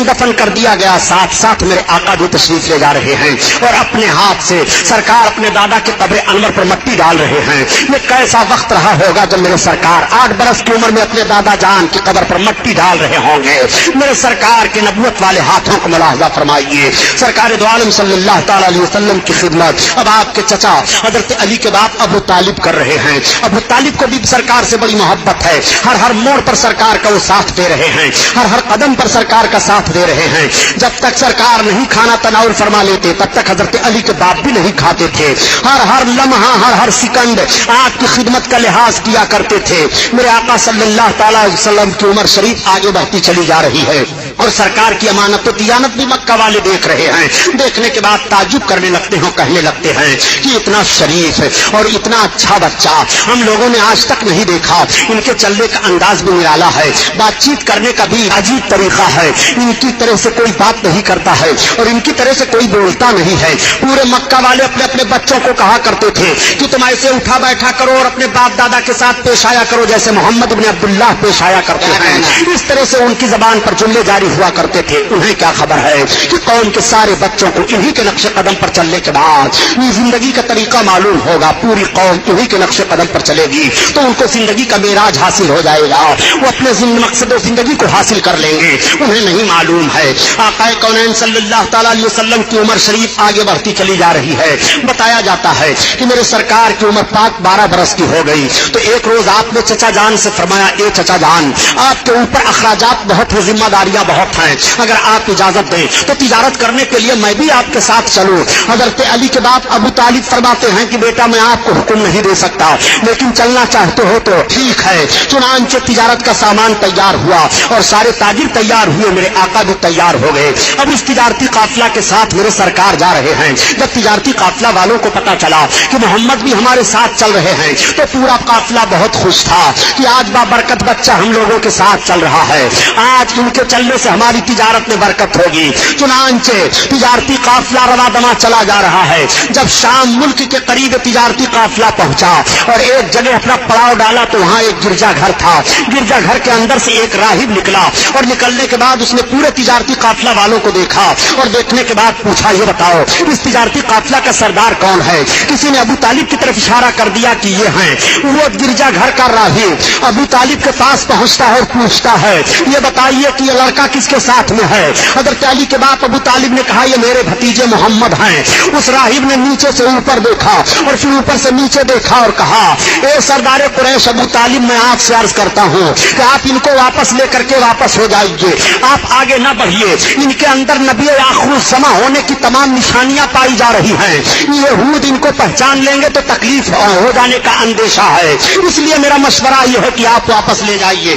دفن کر دیا گیا. ساتھ ساتھ میرے آقا بھی تشریف لے جا رہے ہیں اور اپنے ہاتھ سے سرکار اپنے دادا کے قبر انور پر مٹی ڈال رہے ہیں. یہ کیسا وقت رہا ہوگا جب میرے سرکار 8 برس کی عمر میں اپنے دادا جان کی قبر پر مٹی ڈال رہے ہوں گے. میرے سرکار کے نبوت والے ہاتھوں کو ملاحظہ فرمائیے. سرکار دو عالم صلی اللہ تعالی علیہ وسلم کی خدمت اب آپ کے چچا حضرت علی کے باپ ابو طالب کر رہے ہیں. ابو طالب کو بھی سرکار سے بڑی محبت ہے. ہر موڑ پر سرکار کا وہ ساتھ دے رہے ہیں, ہر قدم پر سرکار کا ساتھ دے رہے ہیں. جب تک سرکار نہیں کھانا تناول فرما لیتے تب تک حضرت علی کے باپ بھی نہیں کھاتے تھے. ہر لمحہ ہر سیکنڈ آپ کی خدمت کا لحاظ کیا کرتے تھے. میرے آقا صلی اللہ تعالی علیہ وسلم کی عمر شریف آگے بڑھتی چلی جا رہی ہے اور سرکار کی امانت و دیانت بھی مکہ والے دیکھ رہے ہیں. دیکھنے کے بعد تعجب کرنے لگتے ہیں, کہنے لگتے ہیں کہ اتنا شریف اور اتنا اچھا بچہ ہم لوگوں نے آج تک نہیں دیکھا. ان کے چلنے کا انداز بھی نرالا ہے, بات چیت کرنے کا بھی عجیب طریقہ ہے. ان کی طرح سے کوئی بات نہیں کرتا ہے اور ان کی طرح سے کوئی بولتا نہیں ہے. پورے مکہ والے اپنے اپنے بچوں کو کہا کرتے تھے کہ تم ایسے اٹھا بیٹھا کرو اور اپنے باپ دادا کے ساتھ پیش آیا کرو جیسے محمد بن عبداللہ پیش آیا کرتے ہیں. اس طرح سے ان کی زبان پر جملے جاری ہوا کرتے تھے. انہیں کیا خبر ہے کہ قوم کے سارے بچوں کو انہی کے نقش قدم پر چلنے کے بعد زندگی کا طریقہ معلوم ہوگا. پوری قوم انہی کے نقش قدم پر چلے گی تو ان کو زندگی کا معراج حاصل ہو جائے گا. وہ اپنے مقصد و زندگی کو حاصل کر لیں گے. انہیں نہیں معلوم ہے آقا کونین صلی اللہ تعالی علیہ وسلم کی عمر شریف آگے بڑھتی چلی جا رہی ہے. بتایا جاتا ہے کہ میرے سرکار کی عمر پاک 12 برس کی ہو گئی تو ایک روز آپ نے چچا جان سے فرمایا اے چچا جان آپ کے اوپر اخراجات بہت ہیں, ذمہ داریاں بہت ہیں, اگر آپ اجازت دیں تو تجارت کرنے کے لیے میں بھی آپ کے ساتھ چلوں. حضرت علی کے باپ ابو طالب فرماتے ہیں کہ بیٹا میں آپ کو حکم نہیں دے سکتا لیکن چلنا چاہتے ہو تو ٹھیک ہے. چنانچہ تجارت کا سامان تیار ہوا اور سارے تاجر تیار ہوئے, میرے آقا بھی تیار ہو گئے. اب اس تجارتی قافلہ کے ساتھ میرے سرکار جا رہے ہیں. جب تجارتی قافلہ والوں کو پتا چلا کہ محمد بھی ہمارے ساتھ چل رہے ہیں تو پورا قافلہ بہت خوش تھا کہ آج بابرکت بچہ ہم لوگوں کے ساتھ چل رہا ہے, آج ان کے چلنے سے ہماری تجارت میں برکت ہوگی. چنانچہ تجارتی قافلہ روا دما چلا جا رہا ہے. جب شام ملک کے قریب تجارتی قافلہ پہنچا اور ایک جگہ اپنا پڑاؤ ڈالا تو وہاں ایک گرجا گھر تھا. گرجا گھر کے اندر سے ایک راہب نکلا اور نکلنے کے بعد اس نے پورے تجارتی قافلہ والوں کو دیکھا اور دیکھنے کے بعد پوچھا یہ بتاؤ اس تجارتی قافلہ کا سردار کون ہے؟ کسی نے ابو طالب کی طرف اشارہ کر دیا کہ یہ ہیں. وہ گرجا گھر کا راہب ابو طالب کے پاس پہنچتا ہے اور پوچھتا ہے یہ بتائیے کہ یہ لڑکا کس کے ساتھ میں ہے؟ حضرت علی کے باپ ابو طالب نے کہا یہ میرے بھتیجے محمد ہیں. اس راہب نے نیچے سے اوپر دیکھا اور پھر اوپر سے نیچے دیکھا اور کہا اے سردار قریش ابو طالب میں آپ سے عرض کرتا ہوں کہ آپ ان کو واپس لے کر کے واپس ہو جائیے, آپ آگے نہ بڑھیے. ان کے اندر نبی آخر الزماں ہونے کی تمام نشانیاں پائی جا رہی ہیں. یہود ان کو پہچان لیں گے تو تکلیف ہو جانے کا اندیشہ ہے, اس لیے میرا مشورہ یہ ہے کہ آپ واپس لے جائیے.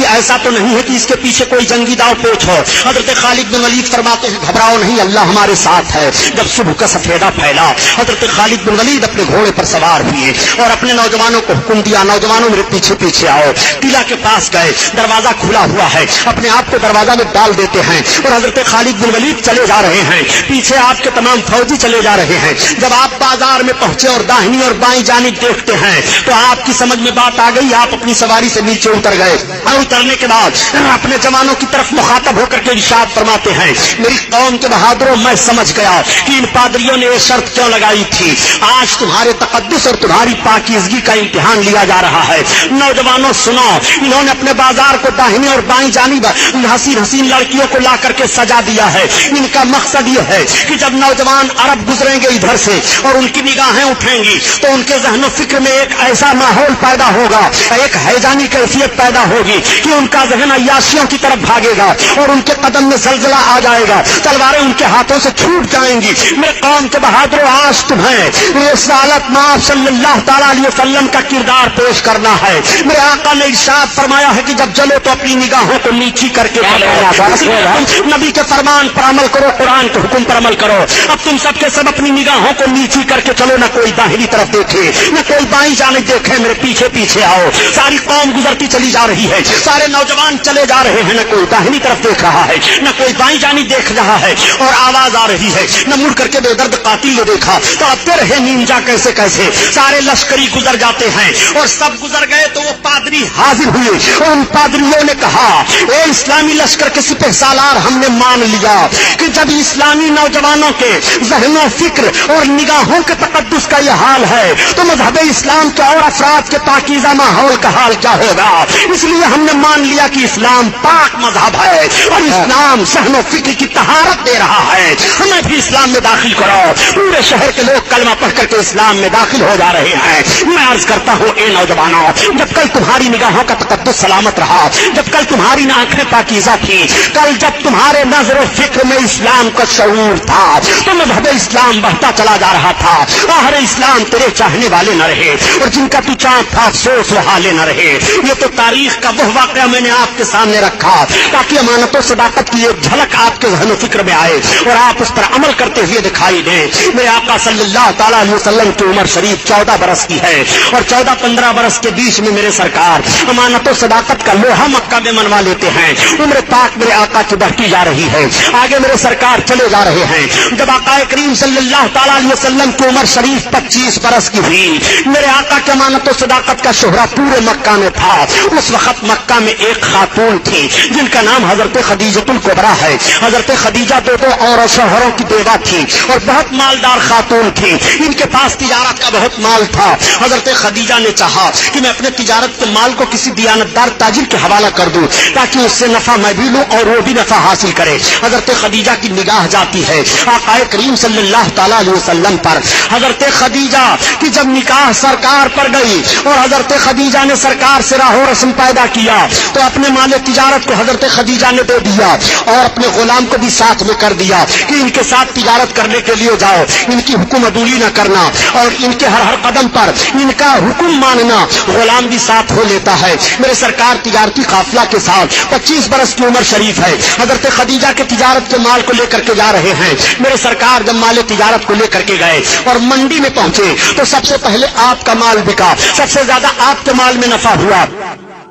کہ ایسا تو نہیں ہے کہ اس کے پیچھے کوئی جنگی داؤ پیچ ہو. حضرت خالد بن ولید فرماتے ہیں گھبراؤ نہیں, اللہ ہمارے ساتھ ہے. جب صبح کا سفیدہ پھیلا حضرت خالد بن ولید اپنے گھوڑے پر سوار ہوئے اور اپنے نوجوانوں کو حکم دیا, نوجوانوں میرے پیچھے پیچھے آؤ. قلعہ کے پاس گئے, دروازہ کھلا ہوا ہے, اپنے آپ کو دروازہ میں ڈال دیتے ہیں اور حضرت خالد بن ولید چلے جا رہے ہیں, پیچھے آپ کے تمام فوجی چلے جا رہے ہیں. جب آپ بازار میں پہنچے اور داہنی اور بائیں جانب دیکھتے ہیں تو آپ کی سمجھ میں بات آ گئی, آپ اپنی سواری سے نیچے اتر گئے اور اترنے کے بعد اپنے جوانوں کی طرف مخاطب ہو کر کے ارشاد فرماتے ہیں میری قوم کے بہادروں, میں سمجھ گیا کہ ان پادریوں نے یہ شرط کیوں لگائی تھی. آج تمہارے تقدس اور تمہاری پاکیزگی کا امتحان لیا جا رہا ہے. نوجوانوں سنو, انہوں نے اپنے بازار کو داہنی اور بائیں جانب حسین حسین لڑکیوں کو لا کر کے سجا دیا ہے. ان کا مقصد یہ ہے کہ جب نوجوان عرب گزریں گے ادھر سے اور ان کی نگاہیں اٹھیں گی تو ان کے ذہن و فکر میں ایک ایسا ماحول پیدا ہوگا, ایک ہیجانی کیفیت پیدا ہوگی کہ ان کا ذہن عیاشیوں کی طرف بھاگے گا اور ان کے قدم میں زلزلہ آ جائے گا, تلواریں ان کے ہاتھوں سے چھوٹ جائیں گی. میرے قوم کے بہادروں, آج تمہیں رسالت مآب صلی اللہ تعالیٰ علیہ وسلم کا کردار پیش کرنا ہے. میرے آقا نے ارشاد فرمایا ہے کہ جب چلو تو اپنی نگاہوں کو نیچی کر کے چلو, نبی کے فرمان پر عمل کرو, قرآن کے حکم پر عمل کرو. اب تم سب کے سب اپنی نگاہوں کو نیچی کر کے چلو, نہ کوئی داہنی طرف دیکھے نہ کوئی بائیں جانب دیکھے, میرے پیچھے پیچھے آؤ. ساری قوم گزرتی چلی جا رہی ہے, سارے نوجوان چلے جا رہے ہیں, نہ کوئی داہنی طرف دیکھ رہا ہے نہ کوئی بائیں جانب دیکھ رہا ہے, اور آواز آ رہی ہے نہ مڑ کر کے بے درد قاتل نے دیکھا تو اب رہے نینجا کیسے کیسے. سارے لشکری گزر جاتے ہیں اور سب گزر گئے تو وہ پادری حاضر ہوئے اور ان پادریوں نے کہا اے اسلامی لشکر کے سپہ سالار, ہم نے مان لیا کہ جب اسلامی نوجوانوں کے ذہن و فکر اور نگاہوں کے تقدس کا یہ حال ہے تو مذہب اسلام کے اور افراد کے پاکیزہ ماحول کا حال کیا ہوگا. اس لیے ہم نے مان لیا کہ اسلام پاک مذہب ہے اور اسلام ذہن و فکر کی طہارت دے رہا ہے, ہمیں بھی اسلام میں داخل کرو. پورے شہر کے لوگ کلمہ پڑھ کر کے اسلام میں داخل ہو جا رہے ہیں. میں عرض کرتا ہوں اے نوجوانوں, جب کل تمہاری نگاہوں کا تقدس سلامت رہا, جب کل تمہاری آنکھیں پاکیزہ تھی, کل جب تمہارے نظر و فکر میں اسلام کا شعور تھا تو مذہب اسلام بڑھتا چلا جا رہا تھا. آخر اسلام تیرے چاہنے والے نہ رہے اور جن کا تو چاند تھا افسوس وہ حالے نہ رہے. یہ تو تاریخ کا وہ واقعہ میں نے آپ کے سامنے رکھا تاکہ امانت و صداقت کی ایک جھلک آپ کے ذہن و فکر میں آئے اور آپ اس پر عمل کرتے ہوئے دکھائی دیں. میرے آقا صلی اللہ تعالیٰ علیہ وسلم کی عمر شریف 14 برس کی ہے اور 14-15 برس کے بیچ میں میرے سرکار امانت و صداقت کا لوہا مکہ میں منوا لیتے ہیں. عمر پاک میرے آقا کی بڑھتی جا رہی ہے, آگے میرے سرکار چلے جا رہے ہیں. جب آقا کریم صلی اللہ تعالیٰ علیہ وسلم کی عمر شریف 25 برس کی ہوئی, میرے آقا کی امانت و صداقت کا شہرہ پورے مکہ میں تھا. اس وقت مکہ میں ایک خاتون تھی جن کا نام حضرت خدیجۃ الکبریٰ ہے. حضرت خدیجہ دو اور شوہروں کی بیوہ تھی اور بہت مالدار خاتون تھی. ان کے پاس تجارت کا بہت مال تھا. حضرت خدیجہ نے چاہا کہ میں اپنے تجارت کے مال کو کسی دیانتدار تاجر کے حوالہ کر دوں تاکہ اس سے نفع میں بھی لوں اور وہ بھی نفع حاصل کرے. حضرت خدیجہ کی نگاہ جاتی ہے آقا کریم صلی اللہ تعالیٰ علیہ وسلم پر. حضرت خدیجہ کی جب نکاح سرکار پر گئی اور حضرت خدیجہ نے سرکار سے راہ و رسم پیدا کیا تو اپنے مال تجارت کو حضرت خدیجہ نے دے دیا اور اپنے غلام کو بھی ساتھ میں کر دیا کہ ان کے ساتھ تجارت کرنے کے لیے جاؤ, ان کی حکم عدولی نہ کرنا اور ان کے ہر قدم پر ان کا حکم ماننا. غلام بھی ساتھ ہو لیتا ہے. میرے سرکار تجارتی قافلہ کے ساتھ 25 برس کی عمر شریف ہے, حضرت خدیجہ کے تجارت کے مال کو لے کر کے جا رہے ہیں. میرے سرکار جب مال تجارت کو لے کر کے گئے اور منڈی میں پہنچے تو سب سے پہلے آپ کا مال بکا, سب سے زیادہ آپ کے مال میں نفع ہوا.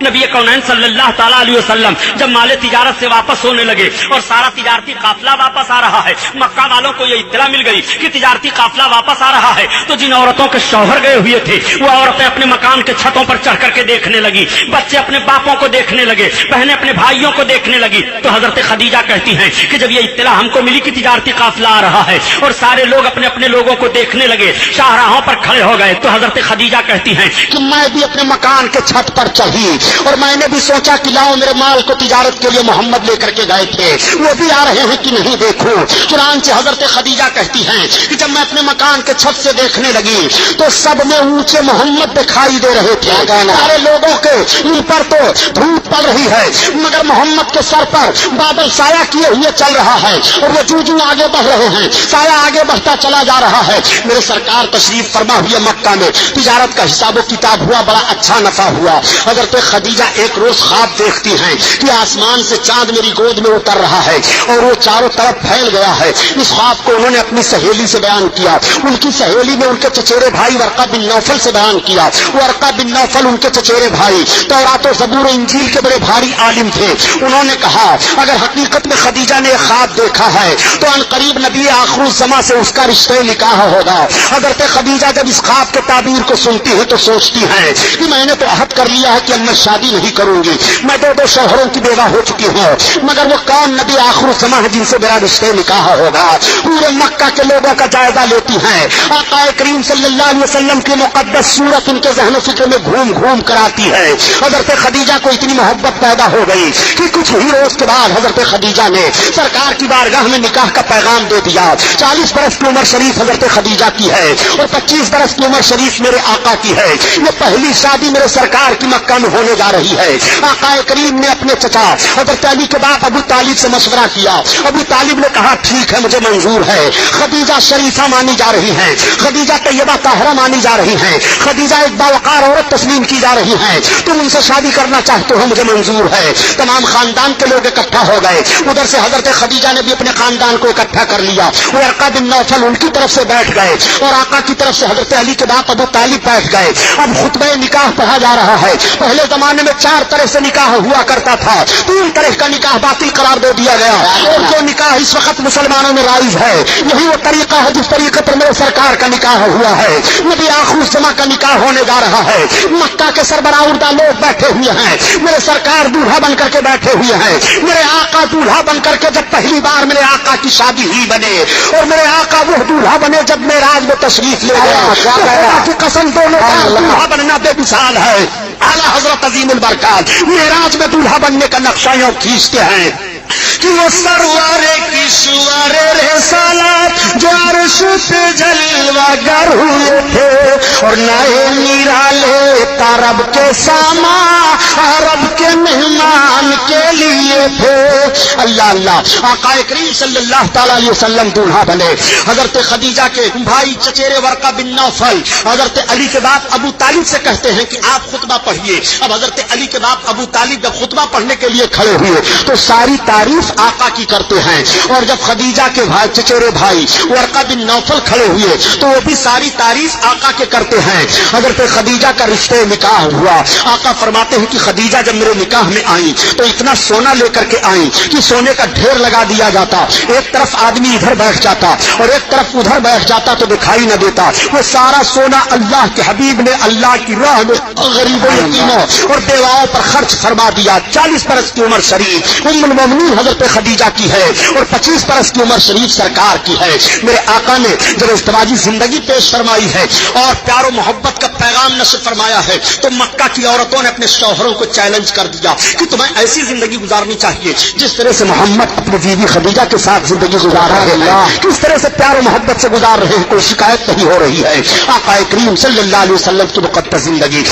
نبی کونین صلی اللہ تعالیٰ علیہ وسلم جب مال تجارت سے واپس ہونے لگے اور سارا تجارتی قافلہ واپس آ رہا ہے, مکہ والوں کو یہ اطلاع مل گئی کہ تجارتی قافلہ واپس آ رہا ہے تو جن عورتوں کے شوہر گئے ہوئے تھے وہ عورتیں اپنے مکان کے چھتوں پر چڑھ کر کے دیکھنے لگی, بچے اپنے باپوں کو دیکھنے لگے, بہنیں اپنے بھائیوں کو دیکھنے لگی. تو حضرت خدیجہ کہتی ہیں کہ جب یہ اطلاع ہم کو ملی کہ تجارتی قافلہ آ رہا ہے اور سارے لوگ اپنے اپنے لوگوں کو دیکھنے لگے, شاہراہوں پر کھڑے ہو گئے, تو حضرت خدیجہ کہتی ہیں کہ میں بھی اپنے مکان کے چھت پر چڑھی اور میں نے بھی سوچا کہ لاؤ میرے مال کو تجارت کے لیے محمد لے کر کے گئے تھے, وہ بھی آ رہے ہیں کہ نہیں دیکھوں. چنانچہ حضرت خدیجہ کہتی ہیں کہ جب میں اپنے مکان کے چھت سے دیکھنے لگی تو سب میں اونچے محمد دکھائی دے رہے تھے. سارے لوگوں کے ان پر تو دھوپ پڑ رہی ہے مگر محمد کے سر پر بادل سایہ کیے ہوئے چل رہا ہے اور وہ جو آگے بڑھ رہے ہیں, سایہ آگے بڑھتا چلا جا رہا ہے. میرے سرکار تشریف فرما ہوئے مکہ میں تجارت کا حساب و کتاب ہوا, بڑا اچھا نفع ہوا. حضرت خدیجہ ایک روز خواب دیکھتی ہیں کہ آسمان سے چاند میری گود میں اتر رہا ہے اور وہ چاروں طرف پھیل گیا ہے. اس خواب کو انہوں نے اپنی سہیلی سے بیان کیا. ان کی سہیلی نے ان کے چچیرے بھائی ورقہ بن نوفل سے بیان کیا. ورقہ بن نوفل ان کے چچیرے بھائی تورات و زبور و انجیل کے بڑے بھاری عالم تھے. انہوں نے کہا اگر حقیقت میں خدیجہ نے خواب دیکھا ہے تو ان قریب نبی آخر الزماں سے اس کا رشتہ نکاح ہوگا. حضرت خدیجہ جب اس خواب کے تعبیر کو سنتی ہے تو سوچتی ہے کہ میں نے تو عہد کر لیا ہے کہ اب میں شادی نہیں کروں گی, میں دو شوہروں کی بیوہ ہو چکی ہوں, مگر وہ کون نبی آخر الزماں جن سے میرا رشتہ نکاح ہوگا. پورے مکہ کے لوگوں کا جائزہ لیتی ہیں. آقا کریم صلی اللہ علیہ وسلم کی مقدس صورت ان کے ذہن و فکر میں گھوم گھوم کر آتی ہے. حضرت خدیجہ کو اتنی محبت پیدا ہو گئی کہ کچھ ہی روز کے بعد حضرت خدیجہ نے سرکار کی بارگاہ میں نکاح کا پیغام دے دیا. 40 برس کی عمر شریف حضرت خدیجہ کی ہے اور 25 برس کی عمر شریف میرے آقا کی ہے. یہ پہلی شادی میرے سرکار کی مکہ میں ہونے جا رہی ہے. آقا کریم نے اپنے چچا حضرت علی کے باپ ابو طالب سے مشورہ کیا. ابو طالب نے کہا ٹھیک ہے مجھے منظور ہے. خدیجہ شریفہ مانی جا رہی ہیں, خدیجہ طیبہ طاہرہ مانی جا رہی ہیں, خدیجہ ایک باوقار عورت تسلیم کی جا رہی ہیں. تم ان سے شادی کرنا چاہتے ہو مجھے منظور ہے. تمام خاندان کے لوگ اکٹھا ہو گئے. ادھر سے حضرت خدیجہ نے بھی اپنے خاندان کو اکٹھا کر لیا. ورقہ بن نوفل ان کی طرف سے بیٹھ گئے اور آقا کی طرف سے حضرت علی کے باپ ابو طالب بیٹھ گئے. اب خطبہ نکاح پڑھا جا رہا ہے. پہلے زمانے میں 4 طرح سے نکاح ہوا کرتا تھا, 3 طرح کا نکاح باطل قرار دے دیا گیا. اور جو نکاح اس وقت مسلمانوں میں رائج ہے یہی وہ طریقہ ہے جس طریقے پر میرے سرکار کا نکاح ہوا ہے. نبی آخر الزماں کا نکاح ہونے جا رہا ہے. مکہ کے سربراہ اردہ لوگ بیٹھے ہوئے ہیں. میرے سرکار دولہا بن کر کے بیٹھے ہوئے ہیں. میرے آقا دولہا بن کر کے جب پہلی بار میرے آقا کی شادی ہوئی بنے اور میرے آقا وہ دولہا بنے جب معراج میں تشریف لے گیا. خدا کی قسم دونوں کا دولہا بننا بے مثال ہے. اعلیٰ حضرت عظیم البرکات معراج میں دولہا بننے کا نقشہ یوں کھینچتے ہیں کہ وہ سرور کی سور رسالت جو عرش پہ جلوہ گر ہوئے تھے اور نئے نرالے طرب کے ساما عرب کے مہمان کے لیے تھے. اللہ اللہ. آقا کریم صلی اللہ تعالی علیہ وسلم دولہا بنے. حضرت خدیجہ کے بھائی چچیرے ورقہ بن نوفل حضرت علی کے باپ ابو طالب سے کہتے ہیں کہ آپ خطبہ پڑھیے. اب حضرت علی کے باپ ابو طالب جب خطبہ پڑھنے کے لیے کھڑے ہوئے تو ساری تعریف آقا کی کرتے ہیں. اور جب خدیجہ کے بھائی چچیرے بھائی ورقہ بن نوفل کھڑے ہوئے تو وہ بھی ساری تعریف آقا کے کرتے ہیں. حضرت خدیجہ کا رشتہ نکاح ہوا. آقا فرماتے ہیں کہ خدیجہ جب میرے نکاح میں آئی تو اتنا سونا لے کر کے آئی کہ سونے کا ڈھیر لگا دیا جاتا. ایک طرف آدمی ادھر بیٹھ جاتا اور ایک طرف ادھر بیٹھ جاتا تو دکھائی نہ دیتا. وہ سارا سونا اللہ کے حبیب نے اللہ کی راہ میں غریبوں یتیموں اور بیواؤں پر خرچ فرما دیا. 40 برس کی عمر شریف ام المومنین حضرت خدیجہ کی ہے اور 25 برس کی عمر شریف سرکار کی ہے. میرے آقا نے جب ازدواجی زندگی پیش فرمائی ہے اور پیار و محبت کا پیغام نشر فرمایا ہے تو مکہ کی عورتوں نے اپنے شوہروں کو چیلنج کر دیا کہ تمہیں ایسی زندگی گزارنی چاہیے جس طرح سے محمد اپنی بیوی خدیجہ کے ساتھ زندگی گزار رہے ہیں, کس طرح سے پیار و محبت سے گزار رہے ہیں. کوئی شکایت نہیں ہو رہی ہے. آقا کریم صلی اللہ علیہ وسلم کی مقدس زندگی